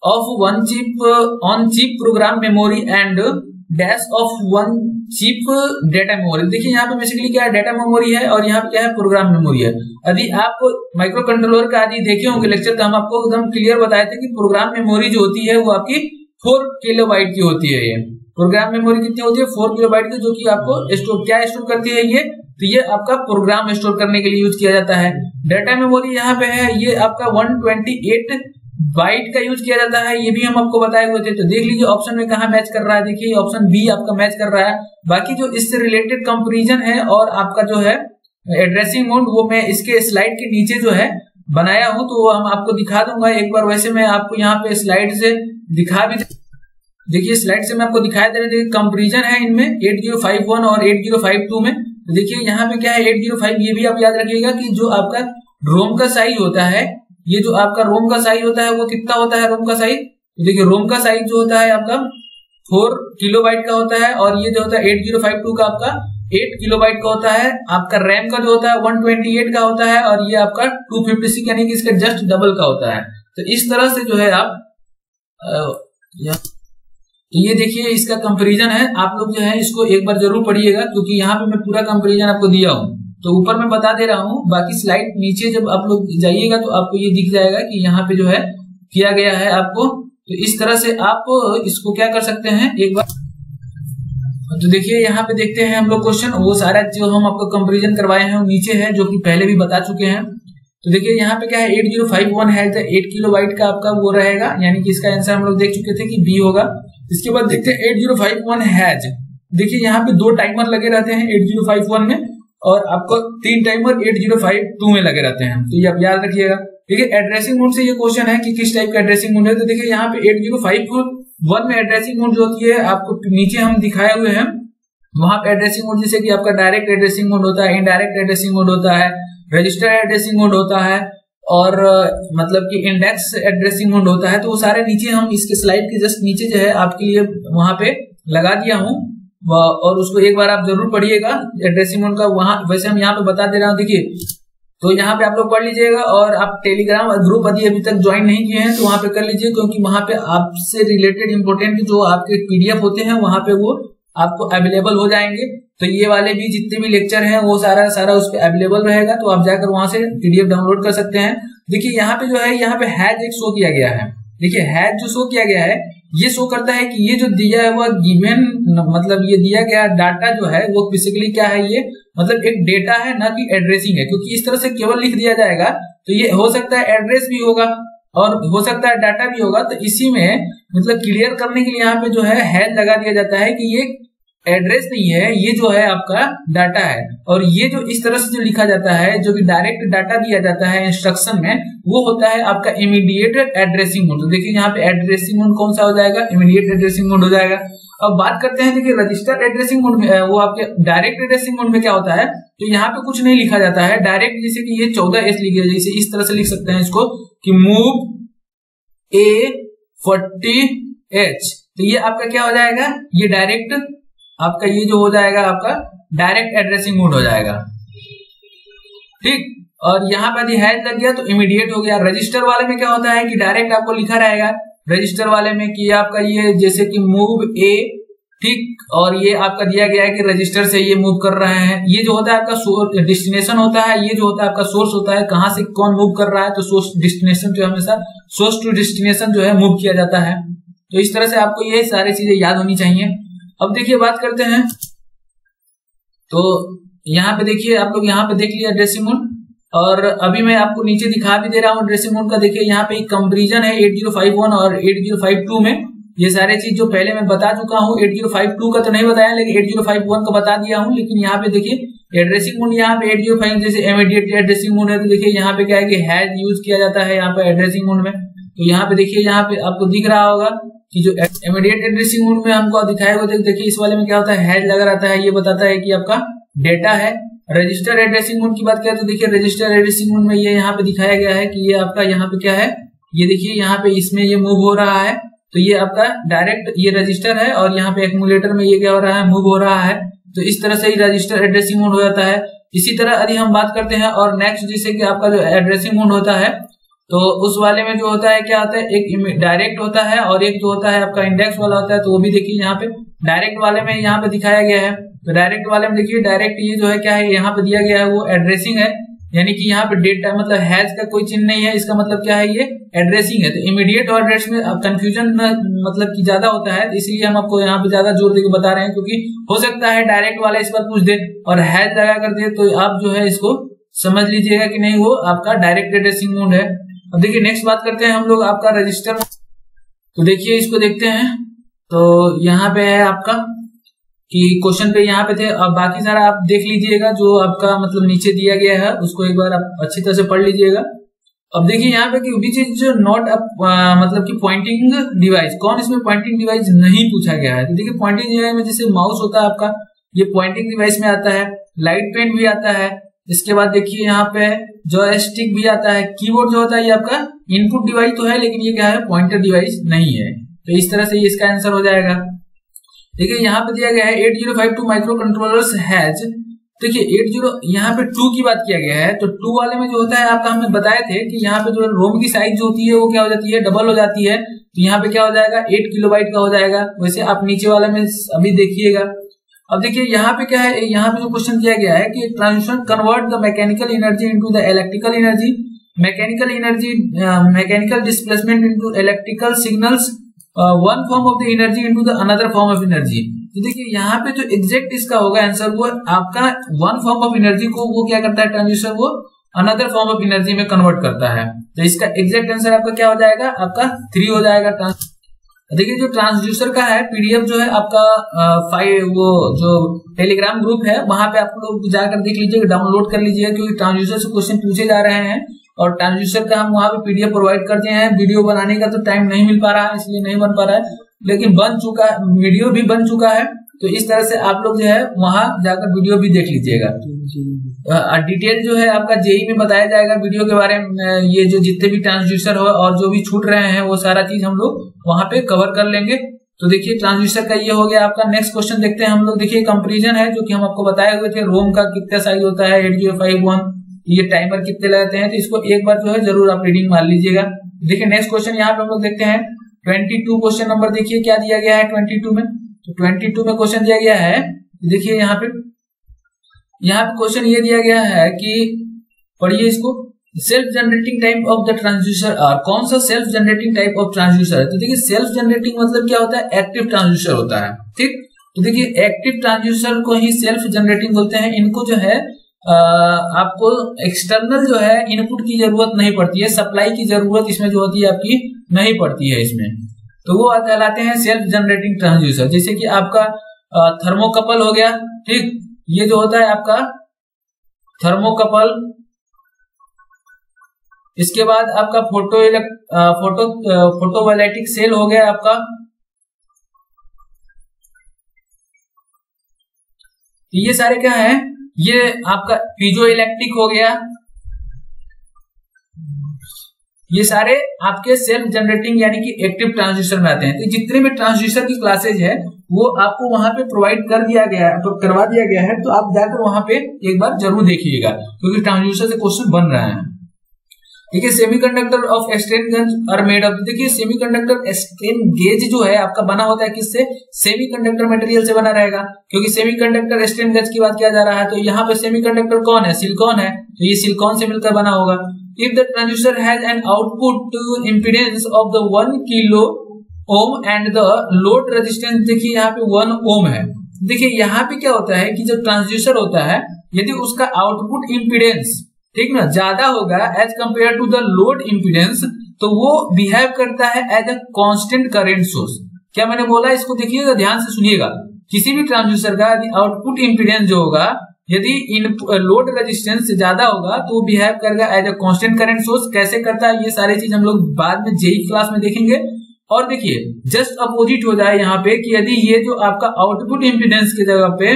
of one chip on chip program memory and dash of one chip data memory. देखिए यहाँ पे बेसिकली क्या है, डेटा मेमोरी है और यहाँ पे क्या है, प्रोग्राम मेमोरी है। यदि आप माइक्रो कंट्रोलर का आदि देखे होंगे लेक्चर तो हम आपको एकदम क्लियर बताए थे कि प्रोग्राम मेमोरी जो होती है वो आपकी 4 किलोबाइट की होती है। ये प्रोग्राम मेमोरी कितनी होती है, 4 किलोबाइट की, जो कि आपको स्टोर क्या स्टोर करती है ये, तो ये आपका प्रोग्राम स्टोर करने के लिए यूज किया जाता है। डेटा मेमोरी यहाँ पे है, ये आपका 128 बाइट का यूज किया जाता है, ये भी हम आपको बताए हुए थे। तो देख लीजिए ऑप्शन में कहाँ मैच कर रहा है, देखिए ऑप्शन बी आपका मैच कर रहा है। बाकी जो इससे रिलेटेड कंपैरिजन है और आपका जो है एड्रेसिंग मोड वो मैं इसके स्लाइड के नीचे जो है बनाया हूं तो हम आपको दिखा दूंगा एक बार। वैसे मैं आपको यहाँ पे स्लाइड से दिखा भी, देखिए स्लाइड से मैं आपको दिखाई दे रहा है, कंपैरिजन है इनमें 8051 और 8052 में। तो देखिए यहाँ पे क्या है 805, ये भी आप याद रखिएगा कि जो आपका रोम का साइज होता है, ये जो आपका रोम का साइज होता है वो कितना होता है रोम का साइज, तो देखिए रोम का साइज जो होता है आपका 4 किलोबाइट का होता है और ये जो होता है 8052 का आपका 8 किलोबाइट का होता है। आपका रैम का जो होता है 128 का होता है और ये आपका 256 यानी कि इसका जस्ट डबल का होता है। तो इस तरह से जो है आप ये देखिए इसका कंपैरिजन है, आप लोग जो है इसको एक बार जरूर पढ़िएगा क्योंकि यहाँ पे मैं पूरा कंपैरिजन आपको दिया हूँ। तो ऊपर मैं बता दे रहा हूँ, बाकी स्लाइड नीचे जब आप लोग जाइएगा तो आपको ये दिख जाएगा कि यहाँ पे जो है किया गया है आपको। तो इस तरह से आप इसको क्या कर सकते हैं एक बार, तो देखिए यहाँ पे देखते हैं हम लोग क्वेश्चन, वो सारा जो हम आपको कंपैरिजन करवाए हैं वो नीचे है जो कि पहले भी बता चुके हैं। तो देखिए यहाँ पे क्या है 8051 है तो 8 किलोबाइट का आपका वो रहेगा, यानी कि इसका आंसर हम लोग देख चुके थे कि बी होगा। इसके बाद देखते हैं 8051 हैज, देखिए यहाँ पे 2 टाइमर लगे रहते हैं 8051 में और आपको 3 टाइमर 8052 में लगे रहते हैं, तो ये आप याद रखिएगा। देखिए एड्रेसिंग मोड से ये क्वेश्चन है कि किस टाइप का एड्रेसिंग मोड है। तो देखिए यहाँ पे 8051 में एड्रेसिंग मोड जो होती है आपको नीचे हम दिखाए हुए हैं, वहां पे एड्रेसिंग मोड जैसे कि आपका डायरेक्ट एड्रेसिंग मोड होता है, इनडायरेक्ट एड्रेसिंग मोड होता है, रजिस्टर एड्रेसिंग मोड होता है और मतलब कि इंडेक्स एड्रेसिंग मोड होता है। तो वो सारे नीचे हम इसके स्लाइड के जस्ट नीचे जो है आपके लिए वहां पे लगा दिया हूँ और उसको एक बार आप जरूर पढ़िएगा एड्रेसिंग मोड का। वहां वैसे हम यहाँ पे बता दे रहा हूँ, देखिए तो यहाँ पे आप लोग पढ़ लीजिएगा और आप टेलीग्राम ग्रुप यदि अभी तक ज्वाइन नहीं किए हैं तो वहां पे कर लीजिए क्योंकि वहां पे आपसे रिलेटेड इंपोर्टेंट जो आपके पीडीएफ होते हैं वहां पे वो आपको अवेलेबल हो जाएंगे। तो ये वाले भी जितने भी लेक्चर हैं वो सारा उस पर अवेलेबल रहेगा, तो आप जाकर वहां से पीडीएफ डाउनलोड कर सकते हैं। देखिए यहाँ पे जो है यहाँ पे हैज एक शो किया गया है, देखिए हैज जो शो किया गया है ये शो करता है कि ये जो दिया है वह गिवन, मतलब ये दिया गया डाटा जो है वो बेसिकली क्या है, ये मतलब एक डेटा है ना कि एड्रेसिंग है, क्योंकि इस तरह से केवल लिख दिया जाएगा तो ये हो सकता है एड्रेस भी होगा और हो सकता है डाटा भी होगा। तो इसी में मतलब क्लियर करने के लिए यहाँ पे जो है हैज लगा दिया जाता है कि ये एड्रेस नहीं है, ये जो है आपका डाटा है। और ये जो इस तरह से जो लिखा जाता है जो कि डायरेक्ट डाटा दिया जाता है इंस्ट्रक्शन में, वो होता है आपका इमीडिएट एड्रेसिंग मोड। तो देखिए यहाँ पे एड्रेसिंग मोड कौन सा हो जाएगा, इमीडिएट एड्रेसिंग मोड हो जाएगा। अब बात करते हैं देखिए रजिस्टर एड्रेसिंग मोड में, वो आपके डायरेक्ट एड्रेसिंग मोड में क्या होता है, तो यहाँ पे कुछ नहीं लिखा जाता है डायरेक्ट, जैसे कि ये 14S लिख दिया, जैसे इस तरह से लिख सकते हैं इसको कि मूव A40H, तो ये आपका क्या हो जाएगा, ये डायरेक्ट आपका ये जो हो जाएगा आपका डायरेक्ट एड्रेसिंग मोड हो जाएगा, ठीक। और यहाँ पे यदि हैज लग गया तो इमीडिएट हो गया। रजिस्टर वाले में क्या होता है कि डायरेक्ट आपको लिखा रहेगा रजिस्टर वाले में कि आपका ये जैसे कि मूव A, ठीक, और ये आपका दिया गया है कि रजिस्टर से ये मूव कर रहे हैं। ये जो होता है आपका डेस्टिनेशन होता है, ये जो होता है आपका सोर्स होता है, कहाँ से कौन मूव कर रहा है, तो सोर्स डेस्टिनेशन जो हमेशा सोर्स टू डेस्टिनेशन जो है मूव किया जाता है। तो इस तरह से आपको ये सारी चीजें याद होनी चाहिए। अब देखिए बात करते हैं, तो यहाँ पे देखिए आप लोग यहाँ पे देख लिया एड्रेसिंग मोड, और अभी मैं आपको नीचे दिखा भी दे रहा हूँ एड्रेसिंग मोड का। देखिए यहाँ पे एक कंपैरिजन है 8051 और 8052 में, ये सारे चीज जो पहले मैं बता चुका हूँ। 8052 का तो नहीं बताया लेकिन 8051 का बता दिया हूँ। लेकिन यहाँ पे देखिए एड्रेसिंग मोड, यहाँ पे 8051 जैसे इमीडिएट एड्रेसिंग मोड है, तो देखिए यहाँ पे क्या है कि हैज यूज किया जाता है यहाँ पे एड्रेसिंग मोड में। तो यहाँ पे देखिए यहाँ पे आपको दिख रहा होगा कि जो इमीडिएट एड्रेसिंग मोड में हमको दिखाया हुआ, देखिए इस वाले में क्या होता है हैज लगा रहता है, ये बताता है कि आपका डेटा है, रजिस्टर एड्रेसिंग मोड की बात करें तो देखिए रजिस्टर एड्रेसिंग मोड में ये यहाँ पे दिखाया गया है कि ये आपका यहाँ पे क्या है, ये देखिए यहाँ पे इसमें ये मूव हो रहा है, तो ये आपका डायरेक्ट ये रजिस्टर है और यहाँ पे एक्यूमुलेटर में ये क्या हो रहा है, मूव हो रहा है। तो इस तरह से ही रजिस्टर एड्रेसिंग मोड हो जाता है। इसी तरह यदि हम बात करते हैं और नेक्स्ट जैसे कि आपका जो एड्रेसिंग मोड होता है तो उस वाले में जो होता है क्या होता है, एक डायरेक्ट होता है और एक जो होता है आपका इंडेक्स वाला होता है। तो वो भी देखिए यहाँ पे डायरेक्ट वाले में यहाँ पे दिखाया गया है। तो डायरेक्ट वाले में देखिए डायरेक्ट ये जो है क्या है, यहाँ पे दिया गया है वो एड्रेसिंग है, यानी कि यहाँ पे डेट मतलब हैज का कोई चिन्ह नहीं है, इसका मतलब क्या है, ये एड्रेसिंग है। तो इमीडिएट और एड्रेस में कंफ्यूजन मतलब कि ज्यादा होता है, इसलिए हम आपको यहाँ पे ज्यादा जोर देकर बता रहे हैं, क्योंकि हो सकता है डायरेक्ट वाला इस पर पूछ दे और हैज लगा कर दे, तो आप जो है इसको समझ लीजिएगा कि नहीं वो आपका डायरेक्ट एड्रेसिंग मोड है। अब देखिए नेक्स्ट बात करते हैं हम लोग आपका रजिस्टर। तो देखिए इसको देखते हैं, तो यहाँ पे है आपका कि क्वेश्चन पे यहाँ पे थे, अब बाकी सारा आप देख लीजिएगा जो आपका मतलब नीचे दिया गया है उसको एक बार आप अच्छी तरह से पढ़ लीजिएगा। अब देखिए यहाँ पे कि विच इज नॉट मतलब कि पॉइंटिंग डिवाइस, कौन इसमें पॉइंटिंग डिवाइस नहीं पूछा गया है। तो देखिए पॉइंटिंग डिवाइस में जैसे माउस होता है आपका, ये पॉइंटिंग डिवाइस में आता है, लाइट पेन भी आता है, इसके बाद देखिए यहाँ पे जॉयस्टिक भी आता है, कीबोर्ड जो होता है ये आपका इनपुट डिवाइस तो है लेकिन ये क्या है, पॉइंटर डिवाइस नहीं है। तो इस तरह से ये इसका आंसर हो जाएगा। देखिए यहाँ पे दिया गया है 8052 माइक्रो कंट्रोलर्स हैज, देखिए 80 यहाँ पे 2 की बात किया गया है, तो 2 वाले में जो होता है आपका हमने बताए थे कि यहाँ पे जो रोम की साइज जो होती है वो क्या हो जाती है, डबल हो जाती है। तो यहाँ पे क्या हो जाएगा, 8 किलोबाइट का हो जाएगा। वैसे आप नीचे वाले में अभी देखिएगा। अब देखिए यहाँ पे क्या है, यहाँ पे जो क्वेश्चन दिया गया है कि transition convert the mechanical energy into the electrical energy, mechanical displacement into electrical signals, one form of the energy into the another form of energy. तो देखिए यहाँ पे जो एग्जैक्ट इसका होगा आंसर, वो आपका वन फॉर्म ऑफ एनर्जी को वो क्या करता है, ट्रांजिस्टर वो अनदर फॉर्म ऑफ एनर्जी में कन्वर्ट करता है। तो इसका एग्जैक्ट आंसर आपका क्या हो जाएगा, आपका 3 हो जाएगा। देखिए जो ट्रांसड्यूसर का है पीडीएफ जो है आपका फाइल, वो जो टेलीग्राम ग्रुप है वहां पे आप लोग जाकर देख लीजिएगा, डाउनलोड कर लीजिएगा, क्योंकि ट्रांसड्यूसर से क्वेश्चन पूछे जा रहे हैं और ट्रांसड्यूसर का हम वहां पे पीडीएफ प्रोवाइड करते हैं। वीडियो बनाने का तो टाइम नहीं मिल पा रहा है इसलिए नहीं बन पा रहा है, लेकिन बन चुका है, वीडियो भी बन चुका है। तो इस तरह से आप लोग जो है वहां जाकर वीडियो भी देख लीजिएगा। डिटेल जो है आपका जेई में बताया जाएगा वीडियो के बारे में, ये जो जितने भी ट्रांसड्यूसर हो और जो भी छूट रहे हैं वो सारा चीज हम लोग वहां पे कवर कर लेंगे। तो देखिए ट्रांसड्यूसर का ये हो गया आपका। नेक्स्ट क्वेश्चन देखते हैं हम लोग। देखिए कंपैरिजन है जो कि हम आपको बताए हुए थे, रोम का कितना साइज होता है 8051, ये टाइमर कितने लगते हैं, तो इसको एक बार जो है जरूर आप रीडिंग मार लीजिएगा। देखिए नेक्स्ट क्वेश्चन यहाँ पे हम लोग देखते हैं 22 क्वेश्चन नंबर। देखिए क्या दिया गया है 22 में, तो 22 में क्वेश्चन दिया गया है, देखिए यहाँ पे क्वेश्चन ये दिया गया है कि पढ़िए इसको, self generating type of the transducer are, कौन सा self generating type of transducer है। तो देखिए सेल्फ जनरेटिंग मतलब क्या होता है, एक्टिव ट्रांसड्यूसर होता है, ठीक। तो देखिए एक्टिव ट्रांसड्यूसर को ही सेल्फ जनरेटिंग बोलते हैं। इनको जो है आपको एक्सटर्नल जो है इनपुट की जरूरत नहीं पड़ती है, सप्लाई की जरूरत इसमें जो होती है आपकी नहीं पड़ती है इसमें, तो वो कहलाते हैं सेल्फ जनरेटिंग ट्रांसड्यूसर। जैसे कि आपका थर्मोकपल हो गया, ठीक, ये जो होता है आपका थर्मोकपल, इसके बाद आपका फोटोवोल्टाइक सेल हो गया आपका, ये सारे क्या है, ये आपका पीजो इलेक्ट्रिक हो गया, ये सारे आपके सेल्फ जनरेटिंग यानी कि एक्टिव ट्रांसड्यूसर में आते हैं। तो जितने भी ट्रांसड्यूसर की क्लासेज है वो आपको वहां पे प्रोवाइड कर दिया गया है, तो करवा दिया गया है, तो आप जाकर वहां पे एक बार जरूर देखिएगा क्योंकि ट्रांसड्यूसर से क्वेश्चन बन रहा है। देखिए semiconductor of strain gauge are made of, देखिए सेमीकंडक्टर स्ट्रेन गेज जो है आपका बना होता है किससे, सेमीकंडक्टर मटेरियल से बना रहेगा, क्योंकि सेमीकंडक्टर स्ट्रेन गेज की बात किया जा रहा है। तो यहाँ पे सेमीकंडक्टर कौन है, सिलिकॉन है, तो ये सिलिकॉन से मिलकर बना होगा। If the transducer has an output impedance of the 1 kilo ohm and the load resistance, देखिए यहाँ पे 1 ओम है। देखिए यहाँ पे क्या होता है कि जब ट्रांसड्यूसर होता है यदि उसका आउटपुट इम्पीडेंस ठीक ना ज्यादा होगा as compare to the load impedance, तो वो बिहेव करता है as a constant current source. क्या मैंने बोला, इसको देखिएगा, ध्यान से सुनिएगा। किसी भी ट्रांसड्यूसर का यदि आउटपुट इम्पीडेंस जो होगा यदि लोड रेजिस्टेंस से ज्यादा होगा तो वो बिहेव करेगा as a constant current source. कैसे करता है ये सारी चीज हम लोग बाद में जेई क्लास में देखेंगे। और देखिए जस्ट अपोजिट हो जाए यहाँ पे कि यदि ये जो आपका आउटपुट इम्पीडेंस की जगह पे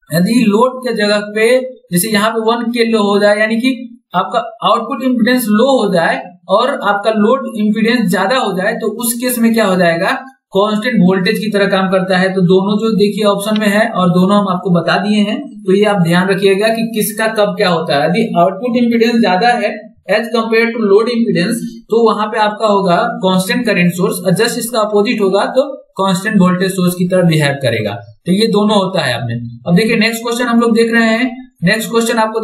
यदि लोड के जगह पे जैसे यहाँ पे 1 किलो हो जाए, यानी कि आपका आउटपुट इम्पीडेंस लो हो जाए और आपका लोड इम्पीडेंस ज्यादा हो जाए, तो उस केस में क्या हो जाएगा, कांस्टेंट वोल्टेज की तरह काम करता है। तो दोनों जो देखिए ऑप्शन में है और दोनों हम आपको बता दिए हैं, तो ये आप ध्यान रखिएगा कि किसका कब क्या होता है। यदि आउटपुट इम्पीडेंस ज्यादा है as compare to load impedance, तो वहां पे आपका होगा कांस्टेंट करंट सोर्स, और जस्ट इसका अपोजिट होगा तो कांस्टेंट वोल्टेज सोर्स की तरह बिहेव करेगा। तो ये दोनों होता है आपने। अब देखिए नेक्स्ट क्वेश्चन हम लोग देख रहे हैं। नेक्स्ट क्वेश्चन आपको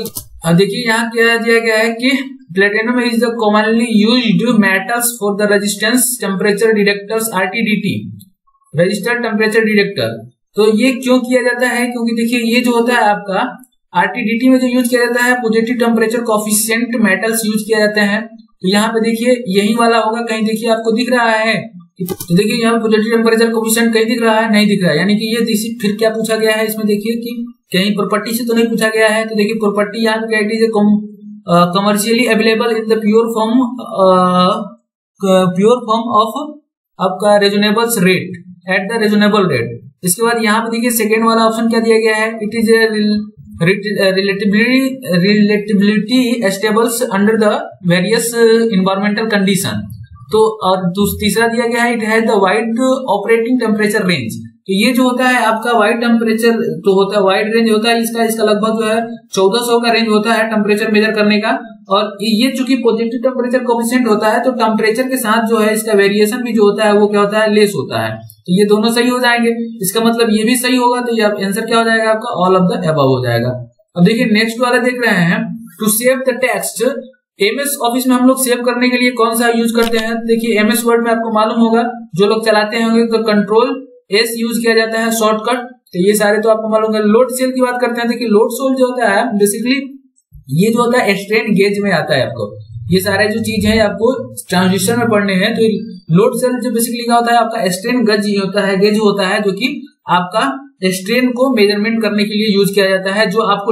देखिए यहाँ क्या दिया गया है कि platinum is the commonly used metals for the resistance temperature detectors RTDT, register temperature detector. तो ये क्यों किया जाता है, क्योंकि देखिए ये जो होता है आपका RTDT में जो यूज किया जाता है positive temperature coefficient metals use किया जाते हैं। तो यहाँ पे देखिए यही वाला होगा, कहीं देखिए आपको दिख रहा है, तो देखिए यहाँ पॉजिटिव टेम्परेचर कोफिशिएंट कहीं दिख रहा है, नहीं दिख रहा है, यानी कि ये फिर क्या पूछा गया है इसमें, देखिए कि कहीं प्रॉपर्टी से तो नहीं पूछा गया है। तो देखिए प्रॉपर्टी यहाँ पे it is commercially available in the pure form of आपका reasonable rate at the reasonable rate. इसके बाद यहाँ पे देखिए सेकेंड वाला ऑप्शन क्या दिया गया है, it is relatability stables under the various environmental condition. तो और तीसरा दिया गया है it has the wide operating temperature range. तो ये जो होता है आपका वाइड टेम्परेचर तो होता है, वाइड रेंज होता है इसका लगभग जो है 1400 का रेंज होता है टेम्परेचर मेजर करने का। और ये चूंकि पॉजिटिव टेम्परेचर कोफिशिएंट होता है तो टेम्परेचर के साथ जो है इसका वेरिएशन भी जो होता है वो क्या होता है, लेस होता है। तो ये दोनों सही हो जाएंगे, इसका मतलब ये भी सही होगा, तो ये आंसर क्या हो जाएगा आपका, ऑल ऑफ द अबव हो जाएगा। अब देखिए नेक्स्ट वाला देख रहे हैं, to save the text MS office में हम लोग सेव करने के लिए कौन सा यूज करते हैं। देखिए MS वर्ड में आपको मालूम होगा, जो लोग चलाते होंगे तो कंट्रोल S यूज किया जाता है शॉर्टकट। तो ये सारे तो आपको मालूम है। लोड सेल की बात करते हैं, देखिए लोड सेल जो होता है बेसिकली ये जो होता है स्ट्रेन गेज में आता है। आपको ये सारे जो चीज है आपको ट्रांजिस्टर में पढ़ने हैं। तो लोड सेल जो बेसिकली क्या होता है आपका स्ट्रेन गेज होता है, जो कि आपका स्ट्रेन को मेजरमेंट करने के लिए यूज किया जाता है। जो आपको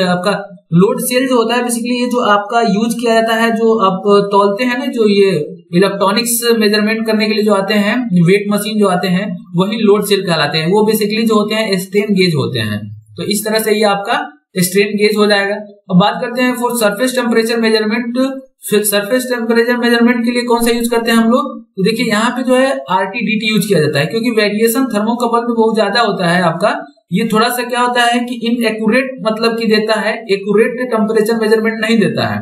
आपका लोड सेल जो होता है बेसिकली ये जो आपका यूज किया जाता है, जो आप तौलते हैं ना, जो ये इलेक्ट्रॉनिक्स मेजरमेंट करने के लिए जो आते हैं, वेट मशीन जो आते हैं, वही लोड सेल कहलाते हैं। वो बेसिकली जो होते हैं स्ट्रेन गेज होते हैं। तो इस तरह से ये आपका स्ट्रेन गेज हो जाएगा। अब बात करते हैं for surface temperature measurement. Surface temperature measurement के लिए कौन सा यूज करते हैं हम लोग, तो देखिए यहाँ पे जो है RTDT यूज किया जाता है, क्योंकि वेरिएशन थर्मोकपल में बहुत ज्यादा होता है आपका। ये थोड़ा सा क्या होता है कि इनएक्यूरेट मतलब कि देता है, एक्यूरेट टेम्परेचर मेजरमेंट नहीं देता है।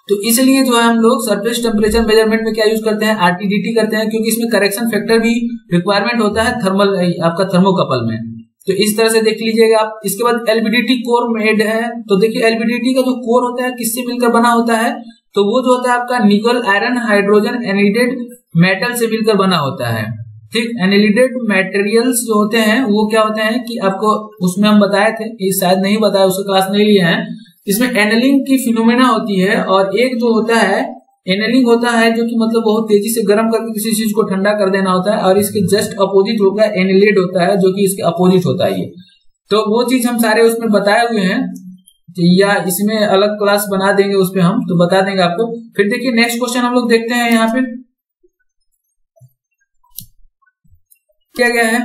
तो इसलिए जो है हम लोग सरफेस टेम्परेचर मेजरमेंट में क्या यूज करते हैं, RTDT करते हैं, क्योंकि इसमें करेक्शन फैक्टर भी रिक्वायरमेंट होता है थर्मल आपका थर्मोकपल में। तो इस तरह से देख लीजिएगा आप। इसके बाद LVDT कोर मेड है। तो देखिए LVDT का जो कोर होता है किससे मिलकर बना होता है, तो वो जो होता है आपका निकल आयरन हाइड्रोजन एनिडेड मेटल से मिलकर बना होता है। ठीक, एनिडेड मटेरियल्स जो होते हैं वो क्या होते हैं कि आपको उसमें हम बताए थे, ये शायद नहीं बताया, उसका क्लास नहीं लिया है। इसमें एनलिंग की फिनोमेना होती है, और एक जो होता है एनलिंग होता है जो कि मतलब बहुत तेजी से गर्म करके किसी चीज को ठंडा कर देना होता है, और इसके जस्ट अपोजिट होगा एनिलेड होता है जो कि इसके अपोजिट होता है ये। तो वो चीज हम सारे उसमें बताए हुए हैं, या इसमें अलग क्लास बना देंगे उस पर हम, तो बता देंगे आपको। फिर देखिए नेक्स्ट क्वेश्चन हम लोग देखते हैं यहाँ पे क्या गया है।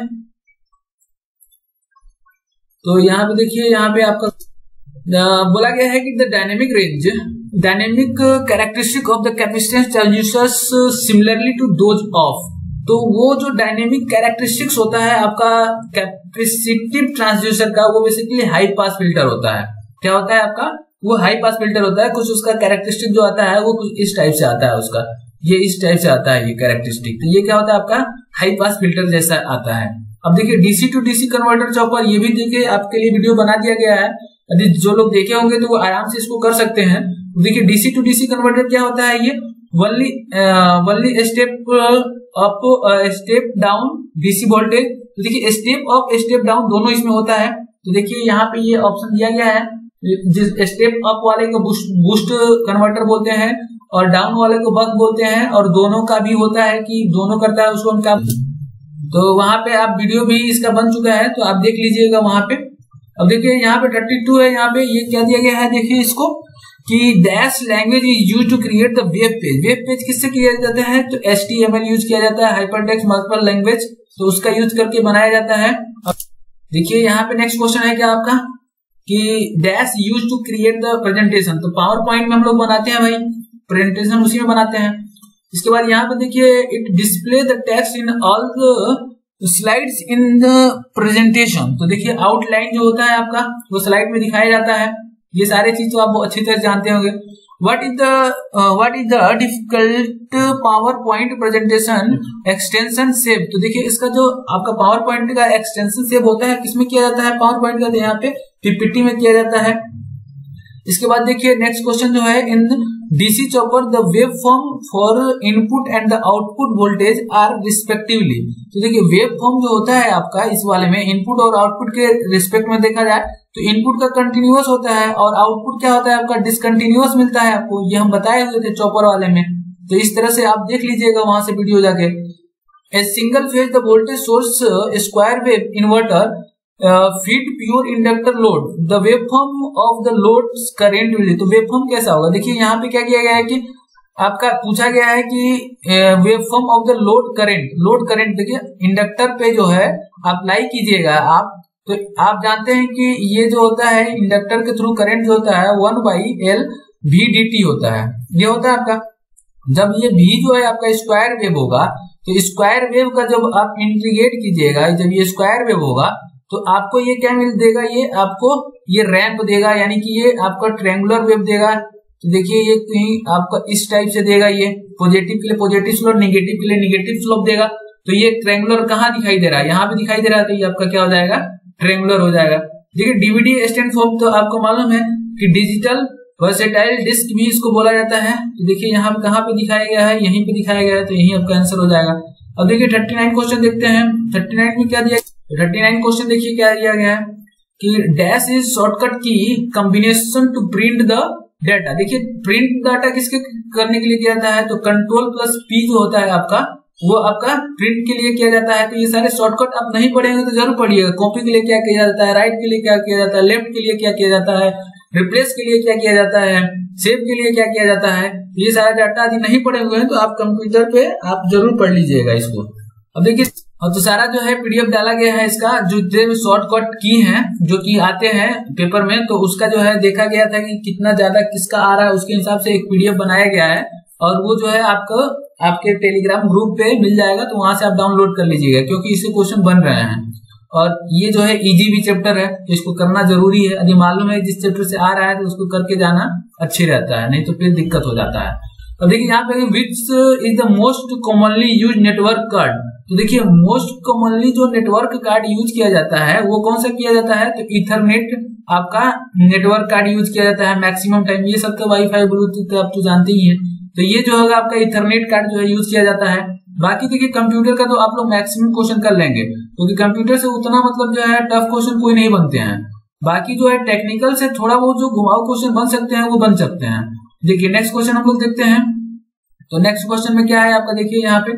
तो यहाँ पे देखिए, यहाँ पे आपका बोला गया है कि the dynamic characteristic of the capacitance transistors similarly to those of. तो वो जो डायनेमिक कैरेक्टरिस्टिक्स होता है आपका कैपेसिटिव ट्रांजिस्टर का, वो बेसिकली हाई पास फिल्टर होता है। क्या होता है आपका, वो हाई पास फिल्टर होता है। कुछ उसका कैरेक्टरिस्टिक जो आता है वो कुछ इस टाइप से आता है, उसका ये इस टाइप से आता है ये कैरेक्टरिस्टिक। तो ये क्या होता है आपका हाई पास फिल्टर जैसा आता है। अब देखिए DC to DC converter chopper, ये भी देखिए आपके लिए वीडियो बना दिया गया है। यदि जो लोग देखे होंगे तो वो आराम से इसको कर सकते हैं। देखिए DC टू DC कन्वर्टर क्या होता है, ये only step up step down DC voltage. तो देखिए स्टेप अप स्टेप डाउन दोनों इसमें होता है। तो देखिए यहाँ पे ये ऑप्शन दिया गया है, जिस स्टेप अप वाले को बूस्ट कन्वर्टर बोलते हैं और डाउन वाले को बक बोलते हैं, और दोनों का भी होता है कि दोनों करता है उसको उनका। तो वहां पे आप वीडियो भी इसका बन चुका है, तो आप देख लीजिएगा वहां पे। अब देखिए यहाँ पे 32 है, यहाँ पे ये क्या दिया गया है, देखिए इसको कि dash language is use to create the web page. Web page किससे किया जाता है, तो HTML यूज किया जाता है, हाइपरटेक्स्ट मल्टीपल लैंग्वेज, तो उसका यूज करके बनाया जाता है। देखिए यहाँ पे नेक्स्ट क्वेश्चन है क्या आपका कि dash use to create the presentation. तो पावर पॉइंट में हम लोग बनाते हैं भाई प्रेजेंटेशन, उसी में बनाते हैं। इसके बाद यहाँ पे देखिए it display the text in all the slides in the presentation. तो देखिए आउटलाइन जो होता है आपका वो स्लाइड में दिखाया जाता है। ये सारे चीज तो आप अच्छी तरह जानते होंगे। What is the difficult PowerPoint presentation extension shape? तो देखिए इसका जो आपका पावर पॉइंट का एक्सटेंशन शेप होता है किसमें किया जाता है, पावर पॉइंट का, तो यहाँ पे पीपीटी में किया जाता है। इसके बाद देखिए नेक्स्ट क्वेश्चन जो है in DC chopper the wave form for input and the output voltage are respectively. तो देखिए वेव फॉर्म जो होता है आपका इस वाले में इनपुट और आउटपुट के रिस्पेक्ट में देखा जाए तो इनपुट का कंटिन्यूअस होता है और आउटपुट क्या होता है आपका डिसकंटिन्यूअस मिलता है आपको। ये हम बताए हुए थे चॉपर वाले में, तो इस तरह से आप देख लीजिएगा वहां से वीडियो जाके। A single phase the voltage source square wave inverter feed pure inductor load the waveform of the load current will. तो वेवफॉर्म कैसा होगा, देखिए यहाँ पे क्या किया गया है कि आपका पूछा गया है कि waveform of the load current देखिए इंडक्टर पे जो है अप्लाई कीजिएगा आप। तो आप जानते हैं कि ये जो होता है इंडक्टर के थ्रू करंट जो होता है 1/L VDT होता है। ये होता है आपका, जब ये V जो है आपका स्क्वायर वेव होगा तो स्क्वायर वेव का जब आप इंटीग्रेट कीजिएगा, जब ये स्क्वायर वेव होगा तो आपको ये क्या मिल देगा, ये आपको ये रैंप देगा, यानी कि ये आपका ट्रायंगुलर वेव देगा। तो देखिए ये कहीं आपका इस टाइप से देगा, ये पॉजिटिव के लिए पॉजिटिव स्लोप, नेगेटिव के लिए नेगेटिव स्लोप देगा। तो ये ट्रायंगुलर कहाँ दिखाई दे रहा है, यहाँ पे दिखाई दे रहा है, तो ये आपका क्या हो जाएगा ट्रायंगुलर हो जाएगा। देखिए डीवीडी स्टैंड फॉर, तो आपको मालूम है कि डिजिटल वर्सेटाइल डिस्क भी इसको बोला जाता है। तो देखिए यहाँ पे कहाँ पे दिखाया गया है, यहीं पे दिखाया गया है, तो यही आपका आंसर हो जाएगा। अब देखिए 39 क्वेश्चन देखते हैं। 39 में क्या दिया, 39 क्वेश्चन देखिए क्या दिया गया है कि डैश इज शॉर्टकट की combination to print the data. देखिए प्रिंट डाटा किसके करने के लिए किया जाता है, तो कंट्रोल प्लस पी जो होता है आपका वो आपका प्रिंट के लिए किया जाता है। तो ये सारे शॉर्टकट आप नहीं पढ़ेंगे तो जरूर पढ़िएगा। कॉपी के लिए क्या किया जाता है, राइट के लिए क्या किया जाता है, लेफ्ट के लिए क्या किया जाता है, रिप्लेस के लिए क्या किया जाता है, सेव के लिए क्या किया जाता है। ये सारा डाटा यदि नहीं पढ़े हुए हैं तो आप कंप्यूटर पे आप जरूर पढ़ लीजिएगा इसको। अब देखिए तो सारा जो है पीडीएफ डाला गया है इसका, जो शॉर्टकट की हैं जो कि आते हैं पेपर में, तो उसका जो है देखा गया था कि कितना ज्यादा किसका आ रहा है, उसके हिसाब से एक पीडीएफ बनाया गया है और वो जो है आपको आपके टेलीग्राम ग्रुप पे मिल जाएगा, तो वहां से आप डाउनलोड कर लीजिएगा क्योंकि इससे क्वेश्चन बन रहे हैं। और ये जो है इजी भी चैप्टर है तो इसको करना जरूरी है। यदि मालूम है जिस चैप्टर से आ रहा है तो उसको करके जाना अच्छी रहता है, नहीं तो फिर दिक्कत हो जाता है। और देखिए यहाँ पे which is the most commonly use network card. तो देखिए मोस्ट कॉमनली जो नेटवर्क कार्ड यूज किया जाता है वो कौन सा किया जाता है, तो इथरनेट आपका नेटवर्क कार्ड यूज किया जाता है मैक्सिमम टाइम। ये सबका वाईफाई ब्लूटूथ आप तो जानते ही हैं, तो ये जो होगा आपका इथरनेट कार्ड जो है यूज किया जाता है। बाकी देखिए कंप्यूटर का तो आप लोग मैक्सिमम क्वेश्चन कर लेंगे क्योंकि कंप्यूटर से उतना मतलब जो है टफ क्वेश्चन कोई नहीं बनते हैं। बाकी जो है टेक्निकल से थोड़ा बहुत जो घुमाऊ क्वेश्चन बन सकते हैं वो बन सकते हैं। देखिए नेक्स्ट क्वेश्चन हम लोग देखते हैं। तो नेक्स्ट क्वेश्चन में क्या है आपका, देखिए यहाँ पे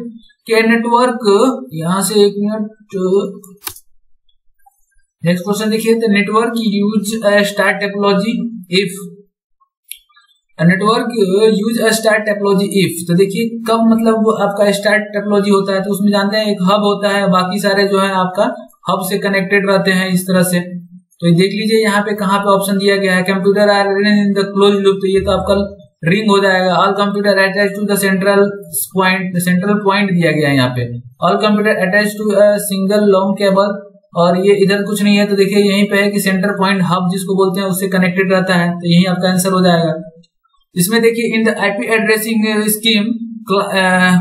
के नेटवर्क, यहाँ से एक मिनट, नेक्स्ट क्वेश्चन देखिए the network use star technology if network use star technology if. तो देखिए कब मतलब आपका स्टार टेक्नोलॉजी होता है, तो उसमें जानते हैं एक हब होता है, बाकी सारे जो है आपका हब से कनेक्टेड रहते हैं इस तरह से। तो देख लीजिए यहाँ पे कहाँ पे ऑप्शन दिया गया है, computer are in the close loop, तो ये तो आपका रिंग हो जाएगा। All computer attach to the central point दिया गया है यहाँ पे। All computer attach to a single long cable, और ये इधर कुछ नहीं है, तो देखिए यहीं पे है कि सेंटर पॉइंट हब जिसको बोलते हैं उससे कनेक्टेड रहता है, तो यही आपका आंसर हो जाएगा। इसमें देखिए in the IP addressing scheme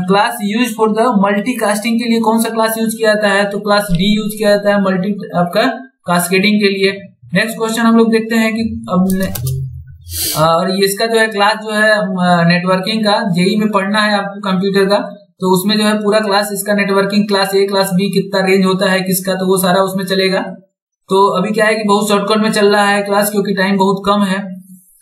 class use for the multicasting के लिए कौन सा क्लास यूज किया जाता है, तो क्लास डी यूज किया जाता है मल्टी आपका कास्केडिंग के लिए। नेक्स्ट क्वेश्चन हम लोग देखते हैं कि अब और ये इसका जो है क्लास जो है नेटवर्किंग का जेई में पढ़ना है आपको कंप्यूटर का, तो उसमें जो है पूरा क्लास इसका networking class A class B कितना रेंज होता है किसका, तो वो सारा उसमें चलेगा। तो अभी क्या है कि बहुत शॉर्टकट में चल रहा है क्लास क्योंकि टाइम बहुत कम है।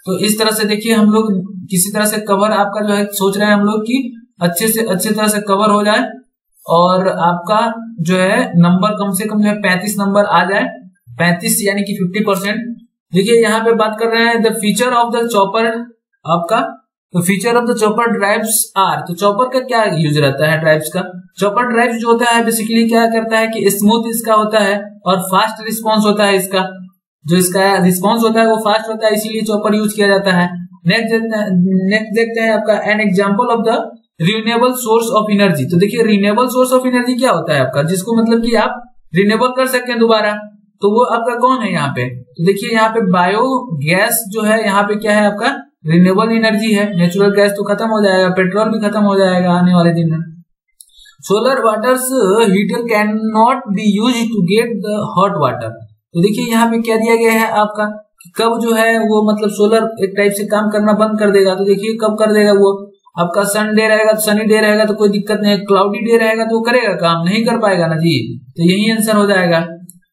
तो इस तरह से देखिए हम लोग किसी तरह से कवर आपका जो है सोच रहे हैं हम लोग कि अच्छे से अच्छे तरह से कवर हो जाए और आपका जो है नंबर कम से कम जो है 35 नंबर आ जाए, 35 यानी कि 50%। देखिए यहाँ पे बात कर रहे हैं the feature of the chopper आपका तो feature of the chopper drives are, तो चॉपर का क्या यूज रहता है ड्राइव्स का? चॉपर ड्राइव जो होता है बेसिकली क्या करता है कि स्मूथ इसका होता है और फास्ट रिस्पॉन्स होता है इसका, जो इसका रिस्पॉन्स होता है वो फास्ट होता है, इसीलिए चॉपर यूज किया जाता है। नेक्स्ट देखते हैं आपका an example of the renewable source of energy. तो देखिए रिन्यूएबल सोर्स ऑफ एनर्जी क्या होता है आपका, जिसको मतलब कि आप रिन्यूएबल कर सकते हैं दोबारा, तो वो आपका कौन है यहाँ पे? तो देखिए यहाँ पे बायोगैस जो है, यहाँ पे क्या है आपका रिन्यूएबल एनर्जी है। नेचुरल गैस तो खत्म हो जाएगा, पेट्रोल भी खत्म हो जाएगा आने वाले दिन में। Solar waters heater can not be use to get the hot water. तो देखिए यहाँ पे क्या दिया गया है आपका, कब जो है वो मतलब सोलर एक टाइप से काम करना बंद कर देगा। तो देखिए कब कर देगा वो, आपका सन डे रहेगा तो सनी डे रहेगा तो कोई दिक्कत नहीं है, क्लाउडी डे रहेगा तो वो करेगा काम, नहीं कर पाएगा ना जी। तो यही आंसर हो जाएगा।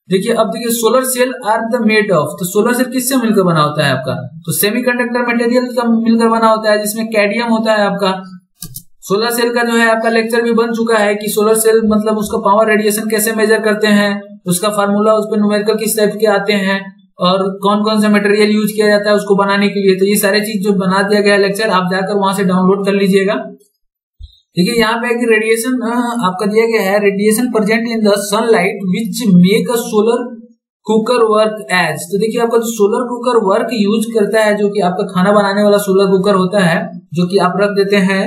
देखिए अब देखिए solar cell are the made of, तो सोलर सेल किससे मिलकर बना होता है आपका? तो सेमीकंडक्टर मटेरियल का मिलकर बना होता है, जिसमें कैडमियम होता है आपका। सोलर सेल का जो है आपका लेक्चर भी बन चुका है कि सोलर सेल मतलब उसका पावर रेडिएशन कैसे मेजर करते हैं, उसका फार्मूला उस पर न्यूमेरिकल किस टाइप के आते हैं और कौन कौन सा मटेरियल यूज किया जाता है उसको बनाने के लिए। तो ये सारे चीज जो बना दिया गया लेक्चर, आप जाकर वहां से डाउनलोड कर लीजिएगा। देखिए यहाँ पे एक रेडिएशन आपका दिया गया है, radiation present in the sunlight which make a solar cooker work as. तो देखिए आपका जो सोलर कुकर वर्क यूज करता है, जो कि आपका खाना बनाने वाला सोलर कुकर होता है, जो कि आप रख देते हैं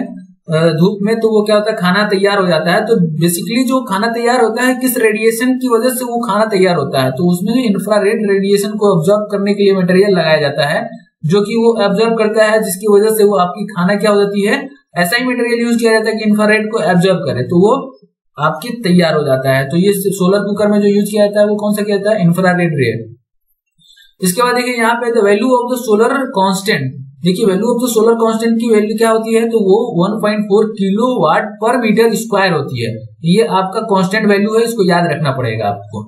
धूप में, तो वो क्या होता है खाना तैयार हो जाता है। तो बेसिकली जो खाना तैयार होता है किस रेडिएशन की वजह से वो खाना तैयार होता है, तो उसमें इंफ्रारेड रेडिएशन को ऑब्जर्व करने के लिए मटेरियल लगाया जाता है, जो कि वो ऑब्जर्व करता है, जिसकी वजह से वो आपकी खाना क्या हो जाती है, ऐसा ही मटेरियल यूज किया जाता है कि इंफ्रारेड को ऑब्जर्व करे, तो वो आपकी तैयार हो जाता है। तो ये सोलर कुकर में जो यूज किया जाता है वो कौन सा किया जाता है, इंफ्रारेड रे। इसके बाद देखिए यहाँ पे the value of the solar constant. देखिए value of the solar constant की वैल्यू क्या होती है, तो वो 1.4 किलोवाट पर मीटर स्क्वायर होती है। ये आपका कांस्टेंट वैल्यू है, इसको याद रखना पड़ेगा आपको।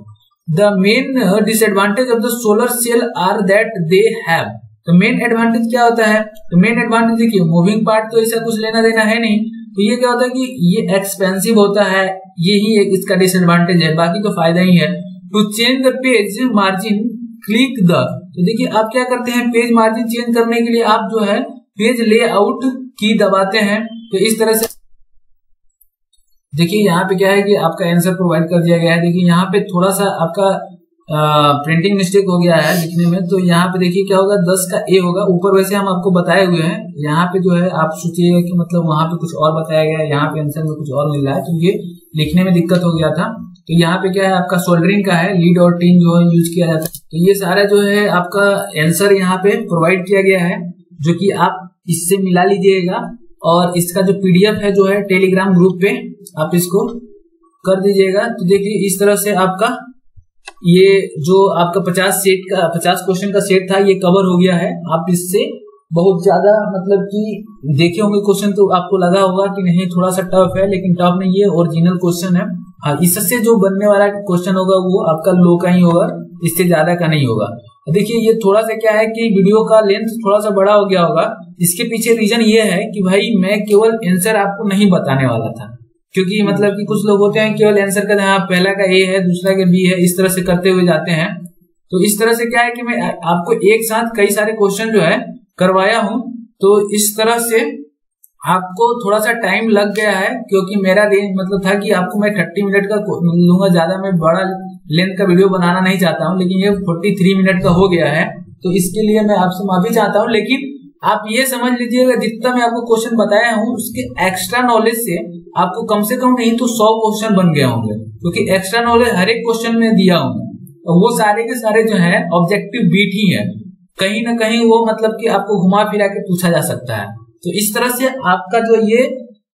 The main disadvantage of the solar cell are that they have, तो मेन एडवांटेज क्या होता है, तो मेन एडवांटेज देखिए मूविंग पार्ट तो ऐसा कुछ लेना देना है नहीं, तो ये क्या होता है कि ये एक्सपेंसिव होता है, यही एक इसका डिसएडवांटेज है, बाकी तो फायदा ही है। To change the page margin click the, तो देखिए आप क्या करते हैं, पेज मार्जिन चेंज करने के लिए आप जो है पेज लेआउट की दबाते हैं। तो इस तरह से देखिए यहाँ पे क्या है कि आपका आंसर प्रोवाइड कर दिया गया है। देखिए यहाँ पे थोड़ा सा आपका प्रिंटिंग मिस्टेक हो गया है लिखने में, तो यहाँ पे देखिए क्या होगा, 10 का ए होगा, ऊपर वैसे हम आपको बताए हुए हैं, यहाँ पे जो है आप सोचिएगा कि मतलब वहां पे कुछ और बताया गया है, यहाँ पे आंसर में कुछ और मिल रहा है, तो ये लिखने में दिक्कत हो गया था। तो यहाँ पे क्या है आपका सोल्डरिंग का है, लीड और टिन जो है यूज किया जाता है। तो ये सारा जो है आपका आंसर यहाँ पे प्रोवाइड किया गया है, जो कि आप इससे मिला लीजिएगा, और इसका जो पीडीएफ है जो है टेलीग्राम ग्रुप पे आप इसको कर दीजिएगा। तो देखिए इस तरह से आपका ये जो आपका 50 क्वेश्चन का सेट था ये कवर हो गया है। आप इससे बहुत ज्यादा मतलब कि देखे होंगे क्वेश्चन, तो आपको लगा होगा कि नहीं थोड़ा सा टफ है, लेकिन टफ नहीं, ये ओरिजिनल क्वेश्चन है। हाँ, इससे जो बनने वाला क्वेश्चन होगा वो आपका लो का ही होगा, इससे ज्यादा का नहीं होगा। देखिए ये थोड़ा सा क्या है कि वीडियो का लेंथ थोड़ा सा बड़ा हो गया होगा, इसके पीछे रीजन ये है कि भाई मैं केवल आंसर आपको नहीं बताने वाला था, क्योंकि मतलब कि कुछ लोग होते हैं केवल आंसर का हाँ पहला का ए है दूसरा का बी है, इस तरह से करते हुए जाते हैं। तो इस तरह से क्या है कि मैं आपको एक साथ कई सारे क्वेश्चन जो है करवाया हूं, तो इस तरह से आपको थोड़ा सा टाइम लग गया है, क्योंकि मेरा रेंज मतलब था कि आपको मैं 30 मिनट का लूंगा, ज्यादा मैं बड़ा लेंथ का वीडियो बनाना नहीं चाहता हूं, लेकिन ये 43 मिनट का हो गया है, तो इसके लिए मैं आपसे माफी चाहता हूं। लेकिन आप ये समझ लीजिएगा जितना मैं आपको क्वेश्चन बताया हूं उसके एक्स्ट्रा नॉलेज से आपको कम से कम नहीं तो 100 क्वेश्चन बन गए होंगे, क्योंकि एक्स्ट्रा नॉलेज हर एक क्वेश्चन में दिया हूं, और वो सारे के सारे जो है ऑब्जेक्टिव बीट ही है, कहीं ना कहीं वो मतलब कि आपको घुमा फिरा के पूछा जा सकता है। तो इस तरह से आपका जो ये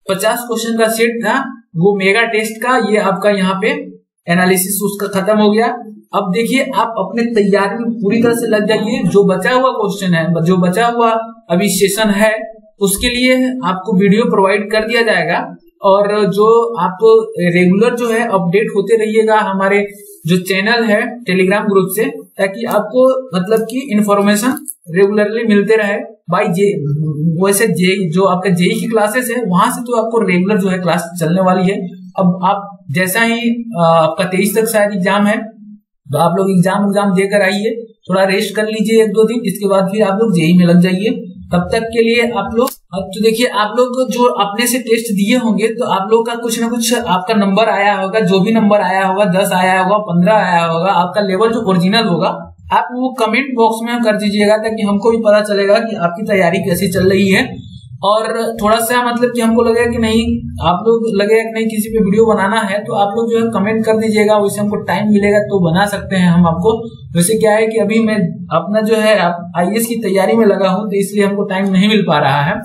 50 क्वेश्चन का सेट था वो मेगा टेस्ट का, ये आपका यहाँ पे एनालिसिस उसका खत्म हो गया। अब देखिए आप अपने तैयारी में पूरी तरह से लग जाइए। जो बचा हुआ क्वेश्चन है, जो बचा हुआ अभी सेशन है, उसके लिए आपको वीडियो प्रोवाइड कर दिया जाएगा, और जो आप रेगुलर जो है अपडेट होते रहिएगा हमारे जो चैनल है टेलीग्राम ग्रुप से, ताकि आपको मतलब कि इंफॉर्मेशन रेगुलरली मिलते रहे। बाई जे वैसे जे जो आपका जेई की क्लासेस है वहां से तो आपको रेगुलर जो है क्लास चलने वाली है। अब आप जैसा ही आपका 23 तक शायद एग्जाम है, तो आप लोग एग्जाम देकर आइए, थोड़ा रेस्ट कर लीजिए 1-2 दिन, इसके बाद फिर आप लोग जेई में लग जाइए। तब तक के लिए आप लोग अब तो देखिए आप लोग जो अपने से टेस्ट दिए होंगे तो आप लोग का कुछ ना कुछ आपका नंबर आया होगा, जो भी नंबर आया होगा, 10 आया होगा, 15 आया होगा, आपका लेवल जो ओरिजिनल होगा आप वो कमेंट बॉक्स में कर दीजिएगा, ताकि हमको भी पता चलेगा कि आपकी तैयारी कैसी चल रही है। और थोड़ा सा मतलब कि हमको लगेगा कि नहीं, आप लोग लगेगा कि नहीं किसी पे वीडियो बनाना है तो आप लोग जो है कमेंट कर दीजिएगा, वैसे हमको टाइम मिलेगा तो बना सकते हैं हम आपको। वैसे क्या है कि अभी मैं अपना जो है IAS की तैयारी में लगा हूँ, तो इसलिए हमको टाइम नहीं मिल पा रहा है,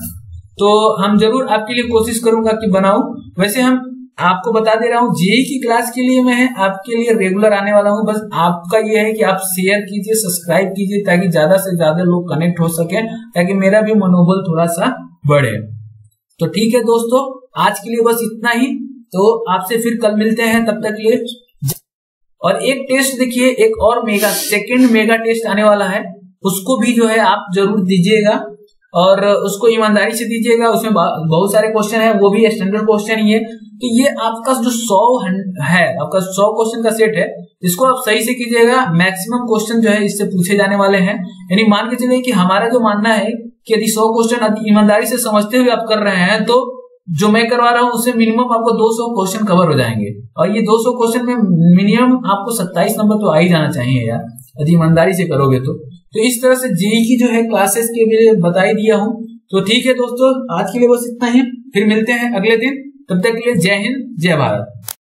तो हम जरूर आपके लिए कोशिश करूंगा कि बनाऊं। वैसे हम आपको बता दे रहा हूँ जेईई की क्लास के लिए मैं आपके लिए रेगुलर आने वाला हूँ। बस आपका ये है कि आप शेयर कीजिए, सब्सक्राइब कीजिए, ताकि ज्यादा से ज्यादा लोग कनेक्ट हो सके, ताकि मेरा भी मनोबल थोड़ा सा बढ़े। तो ठीक है दोस्तों, आज के लिए बस इतना ही। तो आपसे फिर कल मिलते हैं, तब तक के लिए। और एक टेस्ट देखिए, एक और सेकंड मेगा टेस्ट आने वाला है, उसको भी जो है आप जरूर दीजिएगा और उसको ईमानदारी से दीजिएगा। उसमें बहुत सारे क्वेश्चन है, वो भी स्टैंडर्ड क्वेश्चन ही है। तो ये आपका जो 100 है, आपका 100 क्वेश्चन का सेट है, इसको आप सही से कीजिएगा। मैक्सिमम क्वेश्चन जो है इससे पूछे जाने वाले हैं। यानी मान के चलिए कि हमारा जो मानना है कि यदि 100 क्वेश्चन ईमानदारी से समझते हुए आप कर रहे हैं, तो जो मैं करवा रहा हूँ उससे मिनिमम आपको 200 क्वेश्चन कवर हो जाएंगे। और ये 200 क्वेश्चन में मिनिमम आपको 27 नंबर तो आ ही जाना चाहिए यार, यदि ईमानदारी से करोगे तो इस तरह से जेईई की जो है क्लासेस के लिए बता ही दिया हूँ। तो ठीक है दोस्तों, आज के लिए बस इतना ही, फिर मिलते हैं अगले दिन। तब तक के लिए जय हिंद, जय भारत।